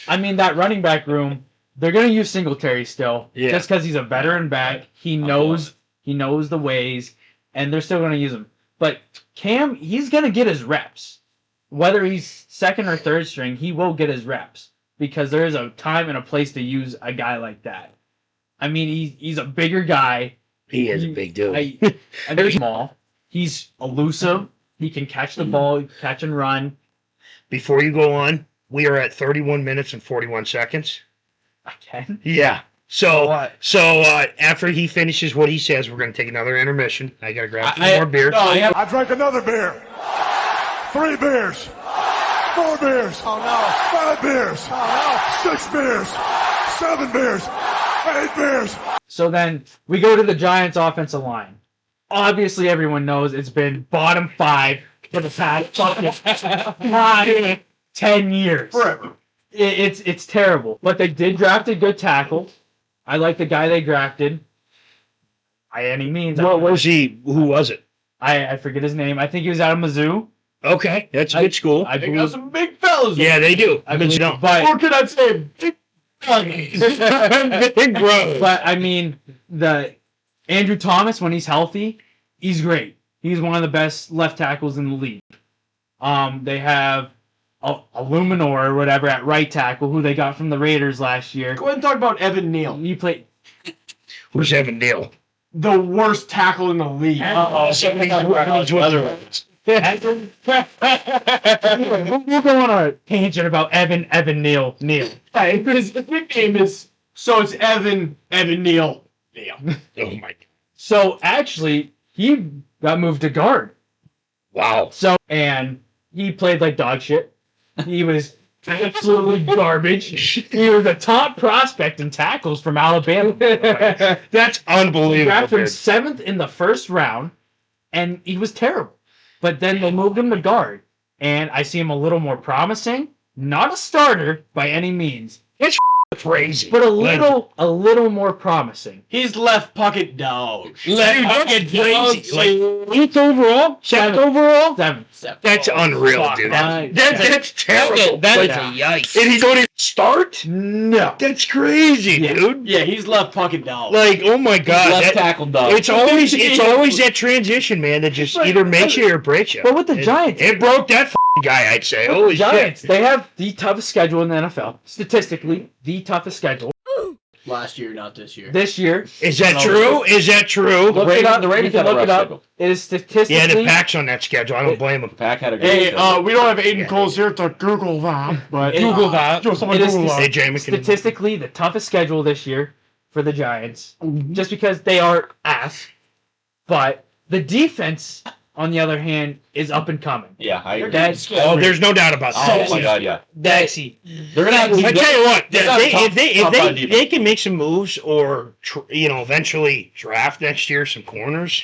I mean that running back room, they're gonna use Singletary still, Yeah. just because he's a veteran back. He knows the ways, and they're still gonna use him. But Cam, he's gonna get his reps, whether he's second or third string. He will get his reps. because there is a time and a place to use a guy like that. I mean, he's a bigger guy. He is a big dude. I mean, small. He's elusive. He can catch the ball, catch and run. Before you go on, we are at 31 minutes and 41 seconds. I can. Yeah. So What? after he finishes what he says, we're going to take another intermission. I got to grab some more beer. I drank another beer. 3 beers. 4 beers. 5 beers. 6 beers. 7 beers. 8 beers. So then we go to the Giants' offensive line. Obviously, everyone knows it's been bottom 5 for the past fucking 10 years. Forever. It's terrible. But they did draft a good tackle. I like the guy they drafted. By any means. What was he? Who was it? I forget his name. I think he was out of Mizzou. Okay, that's a good school. I They got believe, some big fellas. Yeah, they do. I believe, don't. but Or can I say big Big bro. But I mean, the Andrew Thomas, when he's healthy, he's great. He's one of the best left tackles in the league. They have a Luminor or whatever at right tackle, who they got from the Raiders last year. Go ahead and talk about Evan Neal. He played. Who's Evan Neal? The worst tackle in the league. We'll go on a tangent about Evan Neal. His nickname is, so it's Evan Neal. Oh my God. So actually, he got moved to guard. Wow. So, and he played like dog shit. He was absolutely garbage. He was a top prospect in tackles from Alabama. That's unbelievable. Drafted him Dude. 7th in the first round, and he was terrible. But then they moved him to guard, and I see him a little more promising. Not a starter by any means, Crazy. but a little more promising. He's left pocket dog. Dude, that's crazy. Like 8th overall? 7th overall? 7th. That's unreal, Fuck, dude. that- That's terrible. That is Like, a yikes. and he don't even start? No. That's crazy, Yeah. dude. Yeah, he's left pocket dog. Like, oh my God. Left that- tackle dog. it's always that transition, man, that just either makes you or breaks you. But with the Giants, It broke that f***ing guy, I'd say. Holy Giants, shit. they have the toughest schedule in the NFL. Statistically, the toughest schedule. Last year, not this year. This year, Is that true? Is that true? look it up. The Ravens You can had a look it rough up. schedule. It is statistically. Yeah, the Pack's on that schedule. I don't blame him. Pack had a good Hey, schedule. we don't have Aiden Coles here to Google that, but Google that. Someone It is Google that. Hey, Jamie, can statistically the toughest schedule this year for the Giants, just because they are ass. But the defense, on the other hand, is up and coming. Yeah, I agree. That's Oh, there's no doubt about that. Oh my God, yeah. Daxy. They're gonna have. I tell you what, They got top- if top five they defense. can make some moves or eventually draft next year some corners,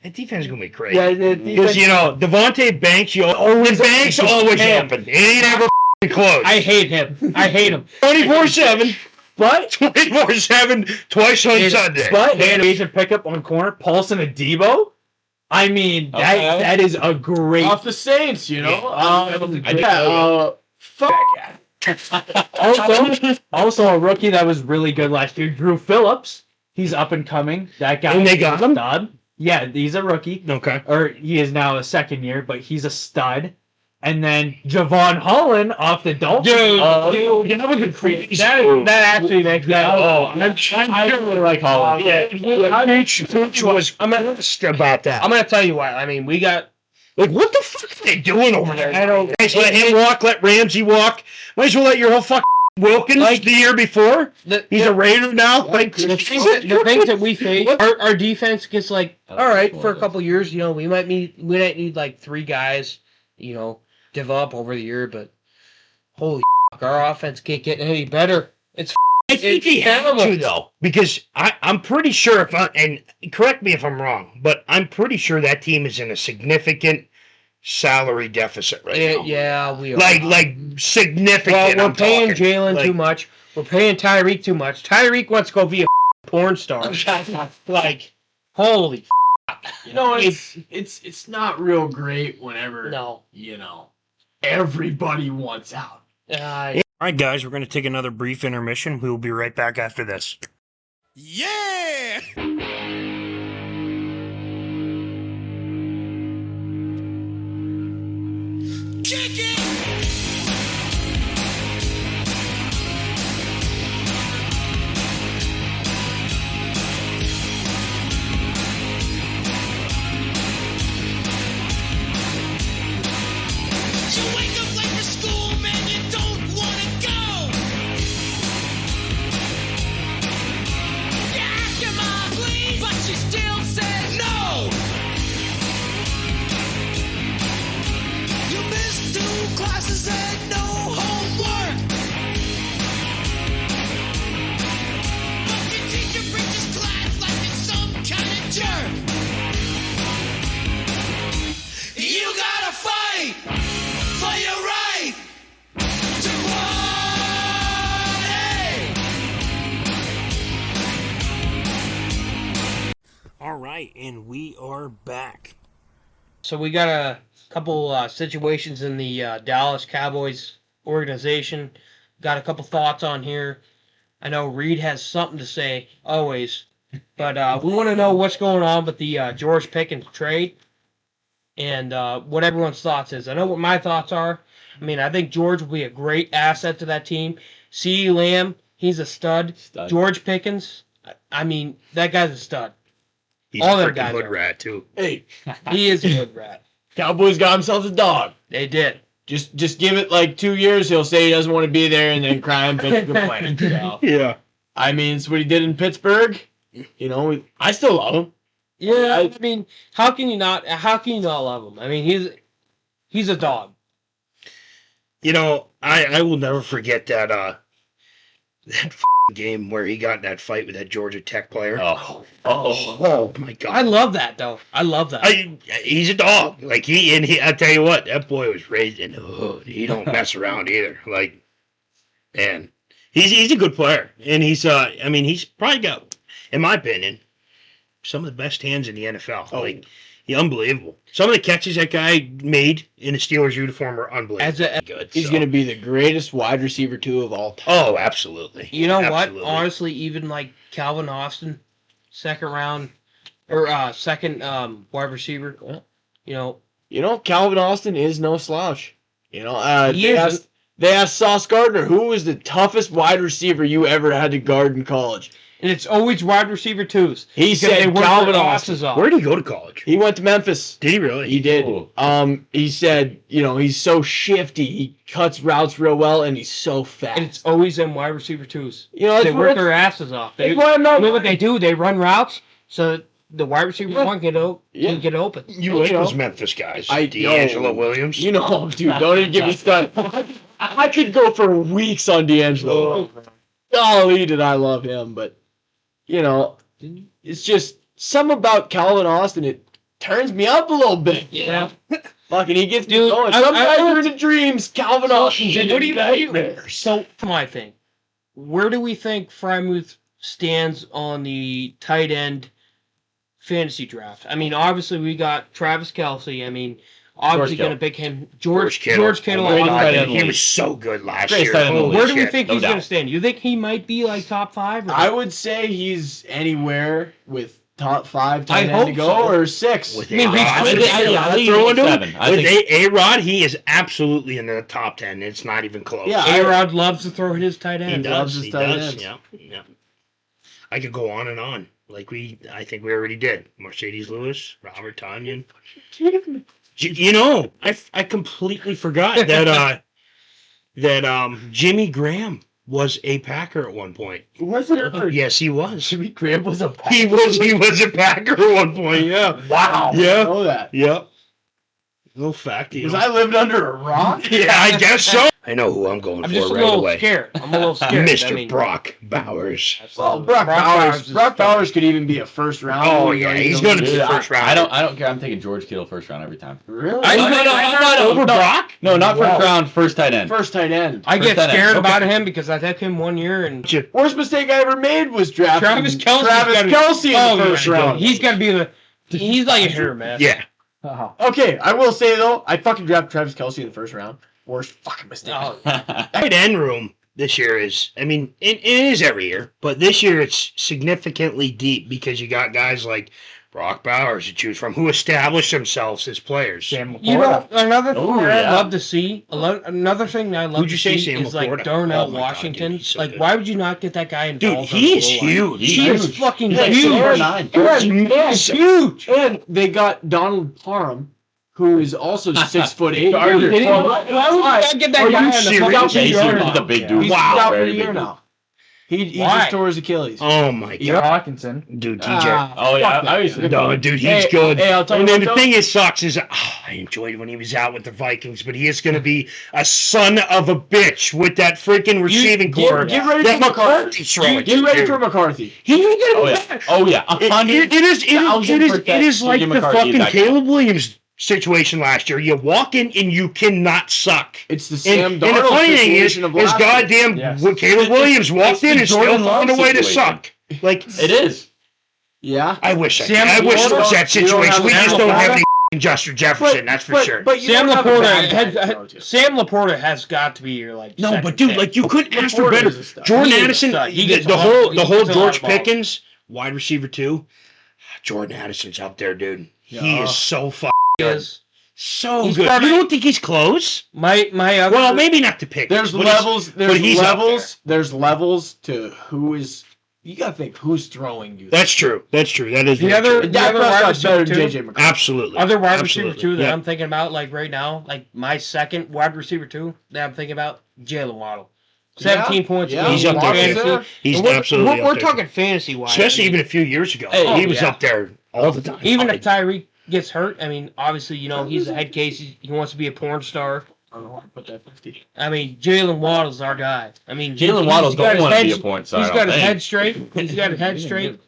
that defense is gonna be crazy. Yeah, the Because defense. Devontae Banks, the Banks always happen. It ain't ever f***ing close. I hate him. 24/7, But 24/7, twice on Sunday. But they had an agent pickup on corner, Paulson and Debo. I mean, Okay. that is a great. Off the Saints, you know. Fuck. Also a rookie that was really good last year, Drew Phillips. He's up and coming. That guy. And they got him? Stud. Yeah, he's a rookie. Okay. Or he is now a second year, but he's a stud. And then Javon Holland off the Dolphins. Dude, that was a crazy. That actually makes me. I really like Holland. Pooch was honest about that. I'm gonna tell you what. I mean, we got. Like, what the fuck are they doing over there? I don't. Guys, let him walk, let Ramsey walk. Might as well let your whole fucking Wilkins the year before. He's a Raider now. Like, The things that we face, our defense gets like, all right, for a couple years, we might need like 3 guys, develop over the year, but holy fuck, our offense can't get any better. I think he had to, though, because I'm pretty sure and correct me if I'm wrong, but I'm pretty sure that team is in a significant salary deficit right now. Yeah, we are. Like significant. Well, we're I'm paying talking. Jalen Like- too much. We're paying Tyreek too much. Tyreek wants to go be a porn star. Like, holy It's not real great whenever no. everybody wants out. All right, guys, we're going to take another brief intermission. We will be right back after this. Yeah! Kick it! You wake up late for school, man, you don't wanna go. You ask your mom, please, but she still says no. You missed 2 classes and no homework. But your teacher preaches class like it's some kind of jerk. You gotta fight for your right to party. All right, and we are back. So we got a couple situations in the Dallas Cowboys organization. Got a couple thoughts on here. I know Reed has something to say always, but we want to know what's going on with the George Pickens trade and what everyone's thoughts is. I know what my thoughts are. I mean, I think George will be a great asset to that team. CeeDee Lamb, he's a stud. George Pickens, I mean, that guy's a stud. He's All a their freaking guys hood are. rat, too. Hey, He is a good rat. Cowboys got themselves a dog. They did. Just give it like 2 years, he'll say he doesn't want to be there and then cry and bitch and complain. So, Yeah. I mean, it's what he did in Pittsburgh. You know, I still love him. Yeah, I mean, how can you not love him? I mean, he's a dog. You know, I will never forget that that game where he got in that fight with that Georgia Tech player. Oh my God. I love that though. I love that. He's a dog. Like I tell you what, that boy was raised in the hood. He don't mess around either. Like, and he's a good player, and he's probably got, in my opinion, some of the best hands in the NFL. Oh. Like, unbelievable. Some of the catches that guy made in the Steelers uniform are unbelievable. Good. He's going to be the greatest wide receiver too of all time. Oh, absolutely. You know Absolutely. what? Honestly, even like Calvin Austin, second round or second wide receiver. You know, Calvin Austin is no slouch. You know, He isn't. they asked Sauce Gardner, who was the toughest wide receiver you ever had to guard in college? and it's always wide receiver twos. He because said they work Calvin their Austin. asses off. Where did he go to college? He went to Memphis. Did he really? He did. Cool. He said, you know, he's so shifty. He cuts routes real well, and he's so fast. And it's always them wide receiver twos. You know, They work their asses off. They, that's why I'm not. you know what they do? They run routes so the wide receiver Yeah. one can get open. You You like know, those Memphis guys. I D'Angelo know. Williams. You know, dude, don't even get me started. I could go for weeks on D'Angelo. Golly, did I love him, but you know, it's just something about Calvin Austin. It turns me up a little bit. Yeah. Fucking, he gets me Dude, going. I- Sometimes I- in the dreams, Calvin Austin's in What do you nightmares. So, my thing. Where do we think Frymuth stands on the tight end fantasy draft? I mean, obviously we got Travis Kelce. I mean, obviously Kittle. going to pick him. George Kittle. Kittle. Oh my Great God, tight end he league. was so good last Great year. tight end Holy league. Where do we shit. think no he's going doubt. to stand? You think he might be like top 5? Or I would say he's anywhere with top 5 I tight end hope to go so. or 6. With I mean, we- A-Rod. I think- I think Throw he's into him. 7. I With think A-Rod, he is absolutely in the top 10. It's not even close. Yeah, A-Rod loves to throw his tight he end. loves does. his He tight does. ends. Yeah. Yeah. I could go on and on. Like I think we already did. Mercedes Lewis, Robert Tonyan. You know, I completely forgot that Jimmy Graham was a Packer at one point. Was it? Yes, he was. Jimmy Graham was a He was a Packer at one point. Yeah. Wow. I Yeah. didn't know that. Yep. Little fact. Was I living under a rock? Yeah, I guess so. I know who I'm going I'm for just a right little away. scared. I'm a little scared. Mr. I mean, Brock Bowers. Well, Brock Bowers. is Brock fun. Bowers could even be a first round. Oh yeah, he's going to be the Dude, first round. I don't care. I'm taking George Kittle first round every time. Really? Over Brock? No, not first Wow. round. First tight end. First tight end. I get First tight end. scared Okay. about him because I took him 1 year and Worst mistake I ever made was drafting Travis Kelce's Travis gotta- Kelce in the first yeah, round. He's got to be he's like a hero, man. Yeah. Okay, I will say though, I fucking drafted Travis Kelce in the first round. Worst fucking mistake. Oh, Tight end room this year is, I mean, it is every year, but this year it's significantly deep because you got guys like Brock Bowers to choose from who established themselves as players. you know, another thing Oh, that yeah. I'd love to see, another thing that I love Who'd to you say, see Sam is like Laporta? Darnell Oh my God, Washington. dude, he's so like, good. why would you not get that guy involved? Dude, on he the is goal line? huge. He is fucking Yeah, huge. so number and- 9. and massive. huge. And they got Donald Parham, who is also 6'8". Are you kidding? Why would you not get that Are guy you on the serious? fucking Chase field? is a big dude. He's Wow. out for Very a big year dude. now. He Why? just tore his Achilles. Oh my Yeah, god, Hawkinson. dude, TJ. Oh yeah, fuck I was. that. No, dude, he's Hey, good. hey, I'll tell you and then what, the though. thing is, sucks is I enjoyed when he was out with the Vikings, but he is going to be a son of a bitch with that freaking receiving core. Get ready that for McCarthy. throwing. Get ready dude. for McCarthy. He ain't Oh gonna yeah. Oh yeah. It is like Jim the McCarthy fucking is that guy. Caleb Williams situation last year. You walk in and you cannot suck. It's the Sam And the Darnold funny thing is situation of last year. goddamn Yes. when Caleb Williams walked in the and still Jordan found a Love way to situation. suck. Like It is. Yeah. I wish Sam it was Laporta- that you don't situation. have We Sam just don't have Laporta? any Justin Jefferson, that's for sure. But you Sam don't have a bad Laporta guy to throw to. Sam Laporta has got to be your like. No, second but dude, pick. like you couldn't ask for Laporta better. is a stud. Jordan He is a Addison, stud. He the gets a lot- whole he the whole gets a lot George of balls. Pickens, wide receiver too. Jordan Addison's up there, dude. He Yeah. is so is so He's good. probably- You don't think he's close? my other. Well, maybe not to Pickens. There's but he's- levels. but he's up There's levels to who is. You gotta think who's throwing you. That's true. That's true. That is The very other- true. the Dak other wide Prescott's better receiver than too? JJ McCarthy. Absolutely. Other wide Absolutely. receiver too that Yeah. I'm thinking about, like right now, like my second wide receiver too that I'm thinking about, Jalen Waddle. 17 points. Yeah, a He's game up there, in too. fantasy. He's And we're, absolutely We're, up we're there. talking fantasy wise, Especially even a few years ago. Hey, he was yeah. up there all the time. even if Tyreek gets hurt. I mean, obviously, you know he's a head case. He wants to be a porn star. I don't know why I put that 50. I mean, Jalen Waddle's our guy. I mean, Jalen he's Waddle got don't his want to be head- a point star. He's I got don't his think. head straight. He's got his head straight.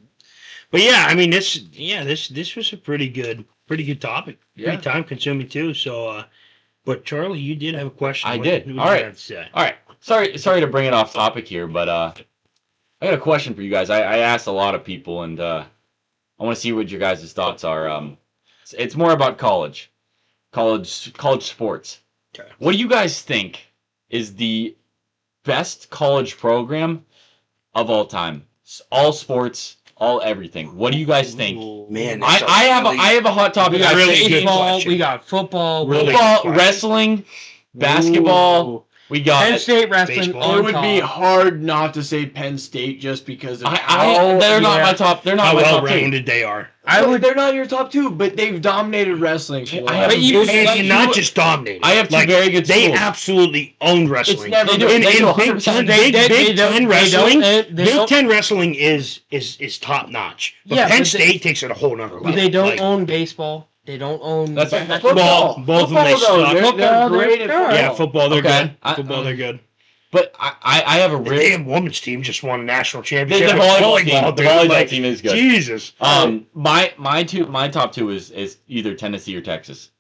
But yeah, I mean this was a pretty good topic. Yeah. Pretty time consuming too. So but Charlie, you did have a question. I What- did. what All you right. have to say? All right. Sorry to bring it off topic here, but I got a question for you guys. I asked a lot of people, and I want to see what your guys' thoughts are. It's more about college sports. Okay. What do you guys think is the best college program of all time? All sports, all everything. What do you guys think? Man, I have a hot topic. We got I really think good it's question. We got football. Really football, good question. wrestling, basketball. We got. Penn State wrestling. Baseball. It On would top. be hard not to say Penn State just because of they're not my top. They're not how my well top two. rounded they are. I would. They're not your top two, but they've dominated wrestling. For I have But a you- good- And not just dominated. I have two very good They schools. absolutely own wrestling. never They do. In They do Big 100%. Ten, Big don't- Ten they wrestling, don't- they Big don't- Ten wrestling is top notch. But Yeah, Penn but State takes it a whole nother level. They don't Like, own baseball. They don't own. That's football. Both of them they Football, though, suck. they're Football, great at they're- football. Yeah, football they're Okay. good. Football they're good. But I have a The really damn women's team just won a national the championship. volleyball team. The dude, volleyball like, team is good. Jesus. My top two is either Tennessee or Texas.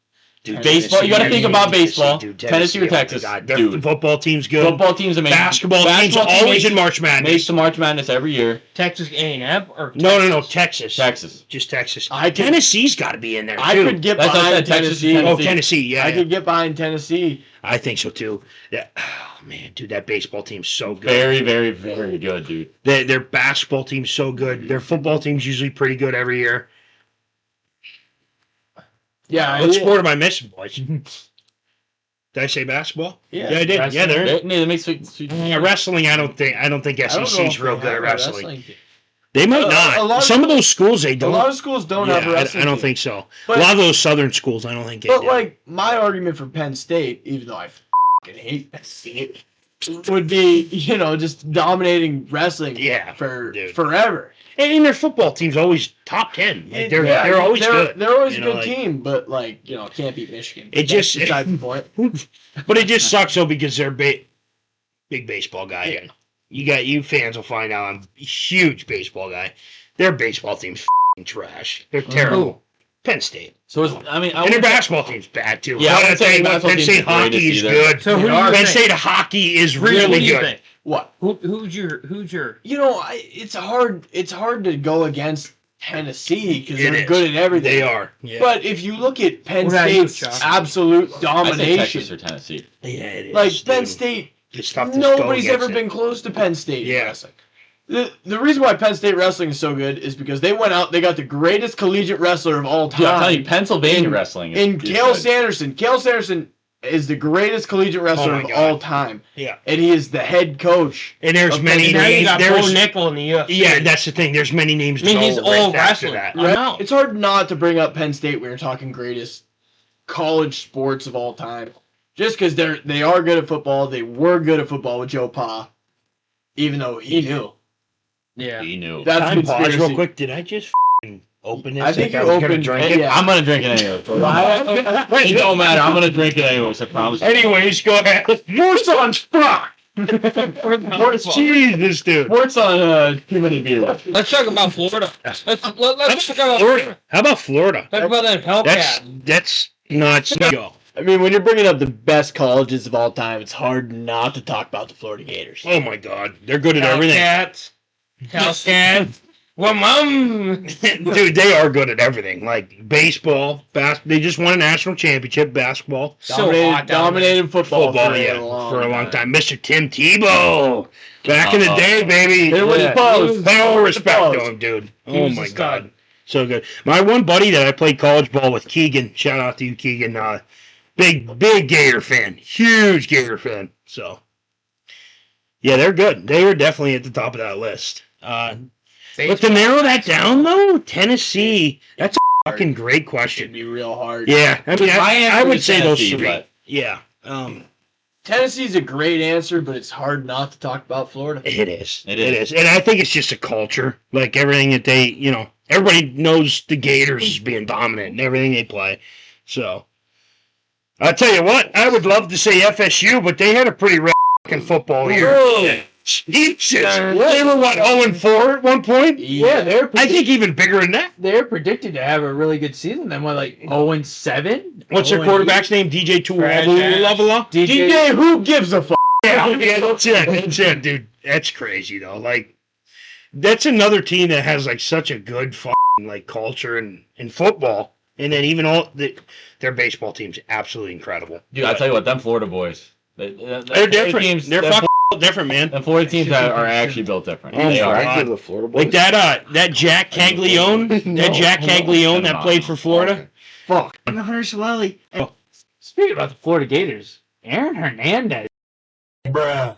Dude, Baseball, you gotta think about baseball. Dude, Tennessee or oh my Texas, God, their dude. football team's good. Football team's amazing. Basketball team's team always makes- in March Makes Madness. the March Madness every year. Texas A&M or No, Texas. Texas. Just Texas. I could- Tennessee's got to be in there too. I could get That's what I behind said, Texas, Tennessee. Oh, Tennessee. Yeah, I could get behind Tennessee. I think so too. Yeah. Oh man, dude, that baseball team's so good. Very, very, very good, dude. Their basketball team's so good. Their football team's usually pretty good every year. Yeah, What sport am I missing, boys? Did I say basketball? Yeah, I did. wrestling. Yeah, they're They make sweet. wrestling. I don't think I don't know SEC's if real they good at have a wrestling. team. They might A not. lot of Some of those schools they A don't. lot of schools don't have a Yeah, wrestling I don't team. think so. But- a lot of those southern schools, I don't think they But do. like my argument for Penn State, even though I fucking hate Penn State, would be just dominating wrestling Yeah, for dude. forever. and their football team's always top 10. Like, they're always good. They're always a You know, good like- team, but can't beat Michigan. It That's just- beside the point. But it just sucks though because they're big baseball guy. Yeah. You fans will find out I'm a huge baseball guy. Their baseball team's f***ing trash. They're terrible. Penn State. So And their basketball team's bad too. Yeah, I But wouldn't say Penn basketball State team's the hockey greatest is either. good. So who do you Penn think? State hockey is Who do really you good. think? What? Who's your? It's hard to go against Tennessee because It they're is. good at everything. They are. Yeah. But if you look at Penn What about you, State's Chuck? absolute I say domination, Texas or Tennessee. yeah, it is. like Penn dude. State, It's tough to nobody's go ever against been it. close to Penn State in Yeah. wrestling. The reason why Penn State wrestling is so good is because they went out, they got the greatest collegiate wrestler of all Dude, I'm telling you, time Pennsylvania In- wrestling in is Cale good. Sanderson. Cale Sanderson is the greatest collegiate wrestler Oh my of God. all time, Yeah. and he is the head coach. And there's Okay, many Now you names. got Bo There's, Nickel in the UFC. yeah, that's the thing. There's many names. I mean, to he's go with all after wrestling. that. I know. It's hard not to bring up Penn State when you're talking greatest college sports of all time. Just because they are good at football. They were good at football with Joe Pa. Even though he knew. Yeah. He knew. That's Time pause conspiracy. real quick. Did I just open this? I think like you I was gonna opened- drink it. yeah. I'm gonna drink it anyways. It don't matter. I'm gonna drink it anyways. I promise. Anyways, go ahead. Worse on fuck. Jesus, dude. Sports on too many beers. Let's talk about Florida. Let's talk about Florida. How about Florida? Talk about that Hellcat. That's nuts. Go. I mean, when you're bringing up the best colleges of all time, it's hard not to talk about the Florida Gators. Oh my God, they're good at everything. Hellcat. Well, mom. Dude, they are good at everything. Like baseball, they just won a national championship. Basketball, Dominated football, for a long time. Mr. Tim Tebow, back in the day, baby. It was close. No respect to him, dude. Oh was my a stud. God, so good. My one buddy that I played college ball with, Keegan. Shout out to you, Keegan. Big Gator fan, huge Gator fan. So, yeah, they're good. They were definitely at the top of that list. But to narrow that down, though, Tennessee, that's a fucking great It'd question. be real hard. Yeah, I mean, I would say those Tennessee, three. but- Yeah, Tennessee's a great answer, but it's hard not to talk about Florida. it is. It It is. is. And I think it's just a culture. Like everything that they, everybody knows the Gators as being dominant in everything they play. So, I'll tell you what, I would love to say FSU, but they had a pretty red fucking football year. Really? Jesus. They were, what, 0-4 at one point? Yeah, I think even bigger than that. They're predicted to have a really good season. Then what, like 0-7? What's their quarterback's name? DJ Tuiavula? DJ, who gives a fuck? Yeah, that's it. That's it, dude. That's crazy though. Like, that's another team that has like such a good fucking like culture in football, and then even their baseball team's absolutely incredible. Dude, I tell you what, them Florida boys. They're different. They're fucking different, man. The Florida teams are actually built different. Oh, They my are. God. The Florida boys. Like that Jack Caglione, that played for Florida. Fuck. Hunter Shillelagh. Speaking about the Florida Gators, Aaron Hernandez. Bruh.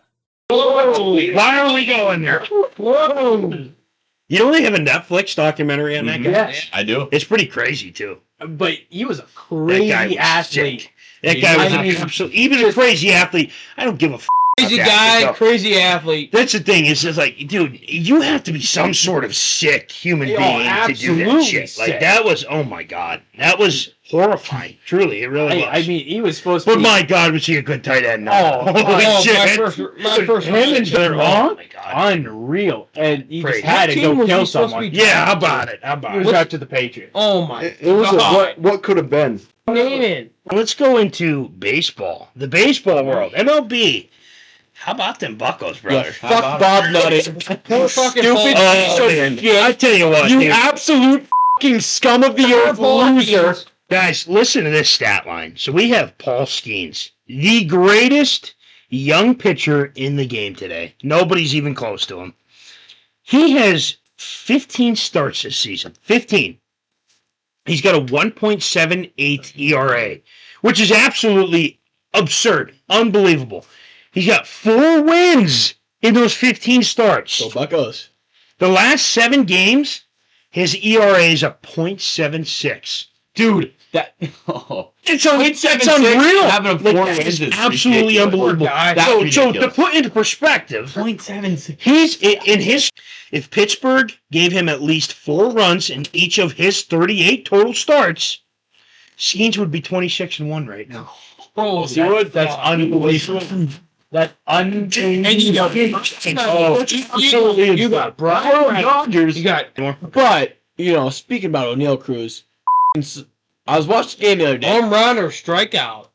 Why are we going there? Whoa. You know they have a Netflix documentary on that guy? Yes. I do. It's pretty crazy too. But he was a That crazy guy was athlete. sick. That guy was I mean, an absolute, even a crazy athlete. I don't give a f. Crazy about that. guy, No. crazy athlete. That's the thing. It's just like, dude, you have to be some sort of sick human being to do that absolutely shit. Like sick. that was, oh my God, that was horrifying. Truly, it really was. I mean, he was supposed to but be. my God, was he a good tight end? Oh, Holy Oh, shit. my first him and Oh Jerome, my God. unreal. And he Crazy. just had to What go team was kill he supposed to someone. be? Yeah, how about it? How He about was it? out to the Patriots. Oh my It was God. what could have been. Name it. Let's go into baseball. The baseball world. MLB. How about them buccos, brother? Fuck Bob Nutting. Poor fucking Stupid Paul. I tell you what, You dude. absolute fucking scum of the earth loser. Guys, listen to this stat line. So we have Paul Skenes, the greatest young pitcher in the game today. Nobody's even close to him. He has 15 starts this season. 15. He's got a 1.78 ERA, which is absolutely absurd. Unbelievable. He's got 4 wins in those 15 starts. So Buccos. The last 7 games, his ERA is a .76. Dude, That. Oh. it's .76, unreal. having a 4 Like, wins it's is absolutely ridiculous. unbelievable. That's So to ridiculous. put into perspective, .76. he's in his. If Pittsburgh gave him at least 4 runs in each of his 38 total starts, Skenes would be 26-1 right now. Oh, See what? That's unbelievable. That And you got Absolutely, you got Brian Dodgers. You got But, speaking about O'Neal Cruz, I was watching the game the other day. home run or strikeout.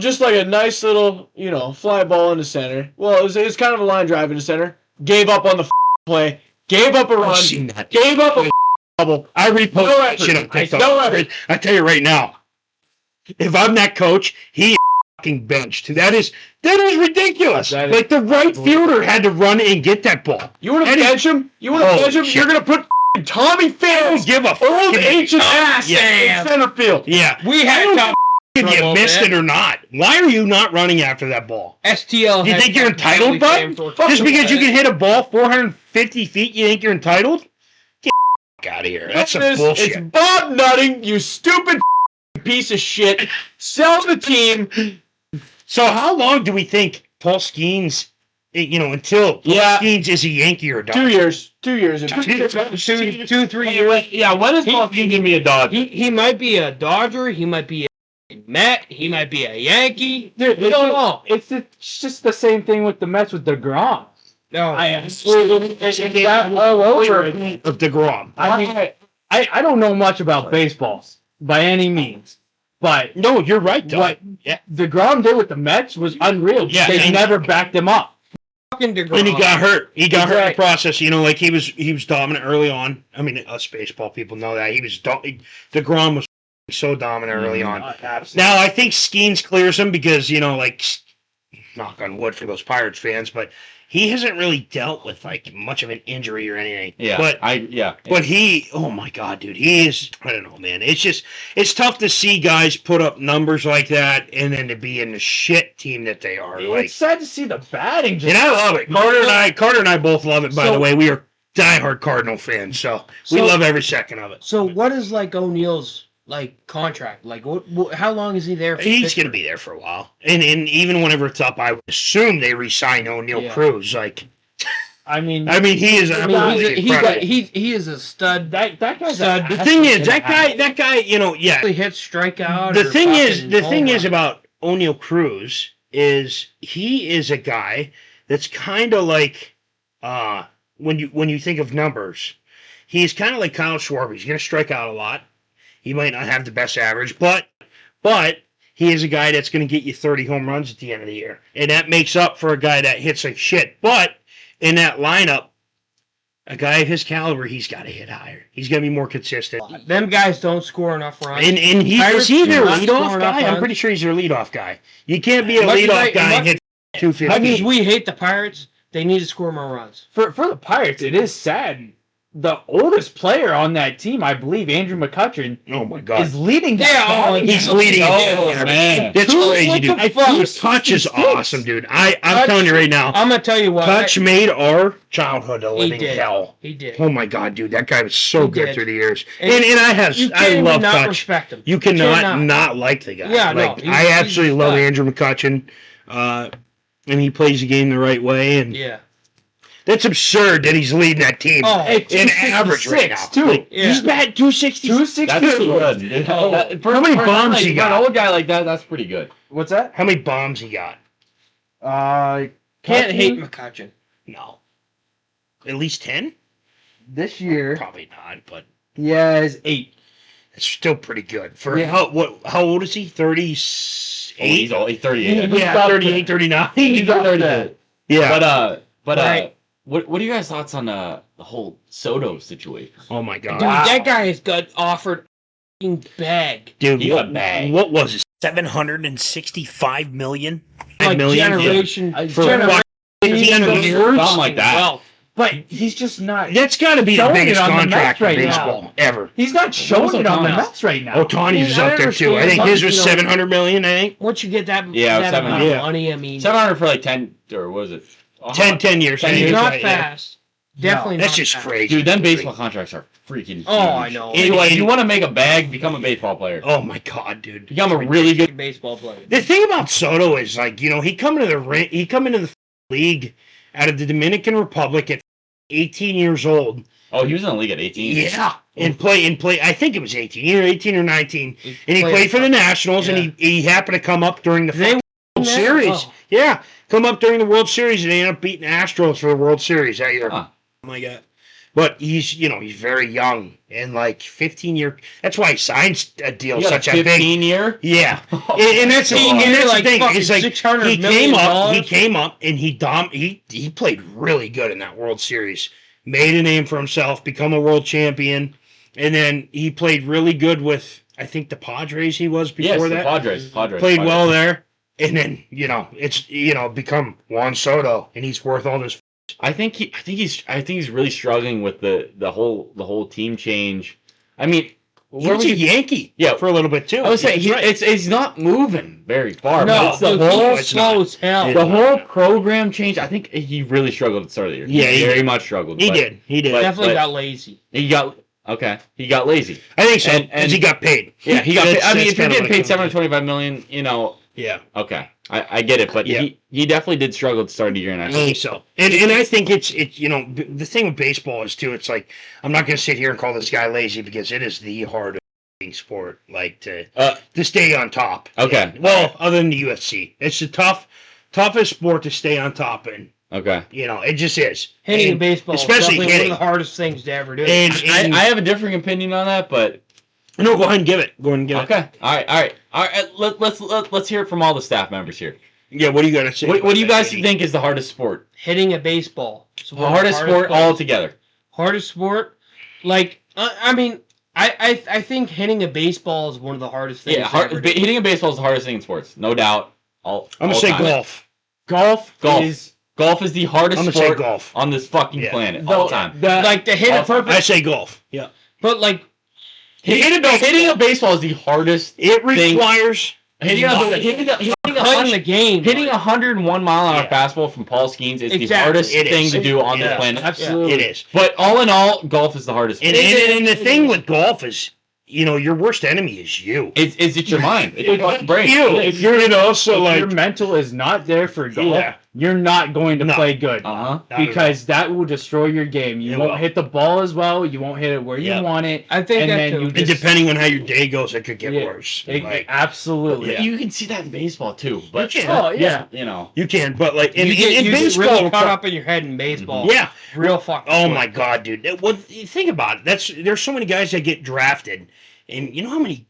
Just like a nice little, fly ball in the center. Well, it was kind of a line drive in the center. Gave up on the play. Gave up a I've run. seen that. Gave up a double. I repost No that effort. shit on TikTok. No effort. I tell you right now, if I'm that coach, he is fucking benched. That is ridiculous. That is Like the right fielder had to run and get that ball. You want to And he- bench him? You want to Holy bench him? shit. You're going to put Tommy I don't Phillips, give a old fucking ancient ass Yeah. in center field. Yeah. We had top If you trouble, missed man. it or not. Why are you not running after that ball? STL. You had think you're top entitled, Kelly bud? Sam for- Just because you can hit a ball 450 feet, you think you're entitled? Get the out of here. That's some It's bullshit. Bob Nutting, you stupid piece of shit. Sell the team. So how long do we think Paul Skenes, until Paul Skenes is a Yankee or a Dodger? 2 years. 2 years. 2-3 years. Yeah, when is Paul Skenes gonna be a Dodger? He might be a Dodger. He might be a Met. He might be a Yankee. Dude, We don't know. It's just the same thing with the Mets with DeGrom. No. Of DeGrom. I don't know much about baseball by any means, but No, you're right, though. what DeGrom did with the Mets was unreal. Yeah, They and- never backed him up. Fucking DeGrom. And he got hurt. He got hurt in the Exactly. process. Like he was dominant early on. I mean, us baseball people know that DeGrom was so dominant early on. Absolutely. Now I think Skenes clears him because knock on wood for those Pirates fans, but he hasn't really dealt with much of an injury or anything. Yeah, But he, oh my God, dude, he is. I don't know, man. It's tough to see guys put up numbers like that and then to be in the shit team that they are. It's sad to see the batting. Just And I love it. Carter and I both love it. By the way, we are diehard Cardinal fans, so we love every second of it. So what is O'Neal's contract? What how long is he there for? He's going to be there for a while, and even whenever it's up, I would assume they re-sign O'Neal Yeah. Cruz. I mean, He is absolutely incredible. he is a stud. that guy's Stud. The thing is, that guy, yeah. He hits strikeout. The or thing is, fucking the home thing is run. about O'Neal Cruz is he is a guy that's kind of like when you think of numbers, he's kind of like Kyle Schwarber. He's going to strike out a lot. He might not have the best average, but he is a guy that's going to get you 30 home runs at the end of the year, and that makes up for a guy that hits like shit. But in that lineup, a guy of his caliber, he's got to hit higher. He's going to be more consistent. Them guys don't score enough runs. And he Pirates is he their do not leadoff score enough guy? I'm runs. pretty sure he's their leadoff guy. You can't be a Much as leadoff I- guy and much- hit 250. Much as we hate the Pirates, they need to score more runs. for the Pirates. It is sad. The oldest player on that team, I believe, Andrew McCutcheon, Oh my God. is leading that. Yeah, batting. He's leading. Oh, man. That's Dude, crazy, what dude. the fuck? Dude, Touch is awesome, dude. I'm Touch- telling you right now, I'm gonna tell you what. Touch made our childhood a he living did. hell. He did. Oh my God, dude, that guy was so He good did. through the years. And And You I can't love not Touch. respect him. You cannot cannot. not like the guy. Yeah, no, I he's absolutely a love stud. Andrew McCutcheon, and he plays the game the right way. And Yeah. that's absurd that he's leading that team. Oh, Hey, in average right now. 266, too. Like, Yeah. He's batting 260. 262. That's good. You know, How many bombs he For got? an old guy like that, that's pretty good. What's that? How many bombs he got? Can't hate McCutcheon. No. At least 10? This year. Probably not, but He has 8. it's still pretty good. For Yeah. how old is he? 38? He's 38. Yeah, 38, 39. He's up there. Yeah. Right. What are you guys' thoughts on the whole Soto situation? Oh my God. Dude, that guy has got offered a bag. Dude, He got bagged. what was it? 765 million? Like generation. For generation 15 years? Something like that. wealth. But he's just not. That's got to be the Showing biggest it on the contract Mets in right now. baseball ever. He's not showing it on the Mets right now. Otani's is I up there too. I think understand. his was You know, 700 million. I think Once you get that, Yeah, that 700. amount of Yeah. money, I mean, 700 for like 10, or what was it? 10 years. 10 10 years, years, not right, yeah. fast. Definitely That's not just fast. crazy. Dude, then baseball contracts are freaking Oh, huge. I know. If you want to make a bag, become a baseball player. Oh my God, dude. Become a really good. Baseball player. The thing about Soto is he come into the league out of the Dominican Republic at 18 years old. Oh, he was in the league at 18. Yeah, and play. I think it was 18 or 19, and he played for the Nationals, and he happened to come up during the They World won that? Series. Oh. Yeah, come up during the World Series, and they ended up beating the Astros for the World Series that year. Huh. Oh my God. But he's very young and 15 year. That's why he signs a deal He got such a a big. 15 year. Yeah, and that's the 15 year, the like, thing. fucking It's like $600 he million. came up, and he played really good in that World Series. Made a name for himself, become a world champion, and then he played really good with I think the Padres. He was before Yes, that. the Padres. Played well there, and then it's become Juan Soto, and he's worth all this. I think he's really struggling with the whole team change. I mean, He was a Yankee, Yeah. for a little bit too. I would say That's right. it's not moving very far. No, but it's the dude, whole he's slow as hell. the whole program change. I think he really struggled at the start of the year. Yeah, he very did. much struggled. He but did. but- Definitely got lazy. He got. Okay, he got lazy. I think so, And- because he got paid. Yeah, he got paid. I mean, That's if you're kinda getting what it paid comes down to. $725 million, you know, Yeah. okay, I get it, but Yeah. he definitely did struggle to start the year. And I think so, and I think it's the thing with baseball is too. It's like I'm not going to sit here and call this guy lazy because it is the hardest sport, like to stay on top. Okay. Well, other than the UFC, it's the toughest sport to stay on top in. Okay. It just is. Hitting And baseball, especially is definitely hitting. one of the hardest things to ever do. And I have a differing opinion on that, but no, go ahead and give it. Go ahead and give it. okay. All right. Let's hear it from all the staff members here. Yeah. What do you got to say? What do you guys Eddie? think is the hardest sport? Hitting a baseball. It's The one of the hardest sport sports. altogether. Hardest sport? Like, I mean, I think hitting a baseball is one of the hardest things. Yeah, to ever do. hitting a baseball is the hardest thing in sports, no doubt. I'm gonna say golf. Golf is Golf is the hardest I'm gonna say sport golf. on this fucking Yeah. planet all the time. Like to hit a I perfect, say golf. Yeah. but like Hitting a baseball is the hardest. It requires Hitting a playing the game. Hitting a 101 mile an hour Yeah. fastball from Paul Skenes is the Exactly. hardest It thing is. to do on the Yeah. planet. absolutely. it is. But all in all, golf is the hardest. And the thing with golf is, your worst enemy is you. It's your mind. It's your fucking brain. If you're, so If your like, mental is not there for golf, Yeah. you're not going to No. play good. Uh-huh. Because that will destroy your game. You It won't will. hit the ball as well. You won't hit it where Yeah. you want it. I think And that then too. you and just- depending on how your day goes, it could get Yeah. worse. It- Like, absolutely. Yeah. You can see that in baseball too. But You can. Oh, yeah. you know. you can, but like in you get baseball, really caught up in your head in baseball. yeah. Real fucking. Oh quick. my god, dude! Think about it. There's so many guys that get drafted, and you know how many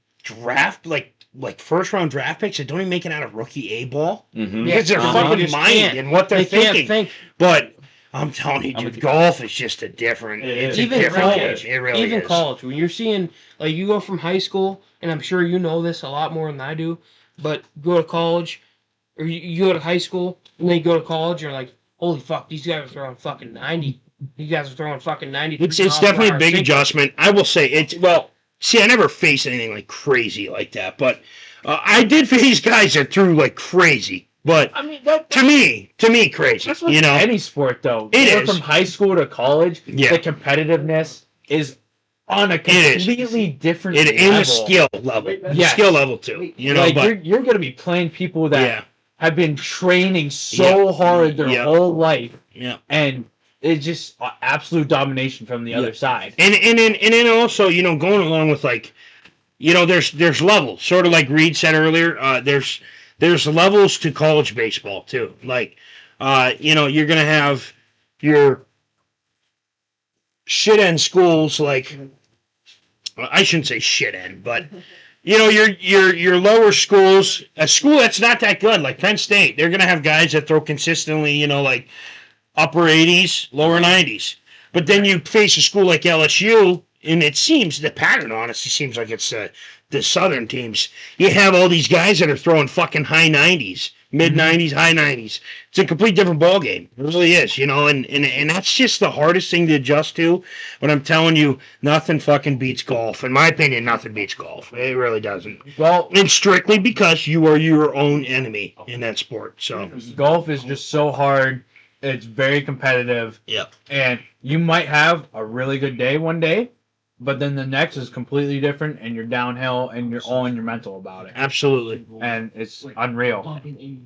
like first round draft picks that don't even make it out of rookie A ball Mm-hmm. because their Uh-huh. fucking Just mind can't. and what they're They can't thinking. think. But I'm telling you, I'm dude, with you. golf is just a different. It It's is. a Even different college. game. It really Even is. college, when you're seeing, like, you go from high school, and I'm sure you know this a lot more than I do, but go to college, or you go to high school, and then you go to college, you're like, holy fuck, these guys are throwing fucking 90. These guys are throwing fucking 90. It's definitely a big adjustment. I will say it's well. See, I never faced anything like crazy like that, but I did face guys that threw like crazy. But I mean, that, to me, crazy. that's with You know, any sport, though. It Going is. From high school to college, Yeah. the competitiveness is on a is. completely different in level. the skill level, Yes. skill level too. You know, like, but you're going to be playing people that yeah, have been training so hard their Yeah. whole life, yeah. and it's just absolute domination from the other side. And then also, going along with like, there's levels, sort of like Reed said earlier. There's levels to college baseball too. Like, you're gonna have your shit end schools. Like, I shouldn't say shit end, but your lower schools, a school that's not that good, like Penn State, they're gonna have guys that throw consistently, like upper 80s, lower 90s. But then you face a school like LSU, and it seems the pattern honestly seems like it's the Southern teams. You have all these guys that are throwing fucking high 90s, mid 90s, high 90s. It's a complete different ball game. It really is, and that's just the hardest thing to adjust to. But I'm telling you, nothing fucking beats golf. In my opinion, nothing beats golf. It really doesn't. Well, And strictly because you are your own enemy in that sport. So golf is just so hard. It's very competitive. Yep. And you might have a really good day one day, but then the next is completely different, and you're downhill, and you're all in your mental about it. absolutely. And it's unreal. Okay,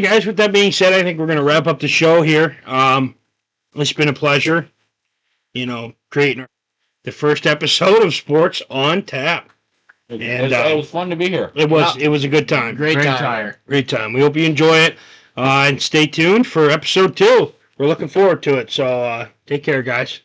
guys, with that being said, I think we're going to wrap up the show here. It's been a pleasure, creating the first episode of Sports on Tap. And it was fun to be here. it was a good time. Great Great time. tire. Great time. We hope you enjoy it. And stay tuned for episode 2. We're looking forward to it. So take care, guys.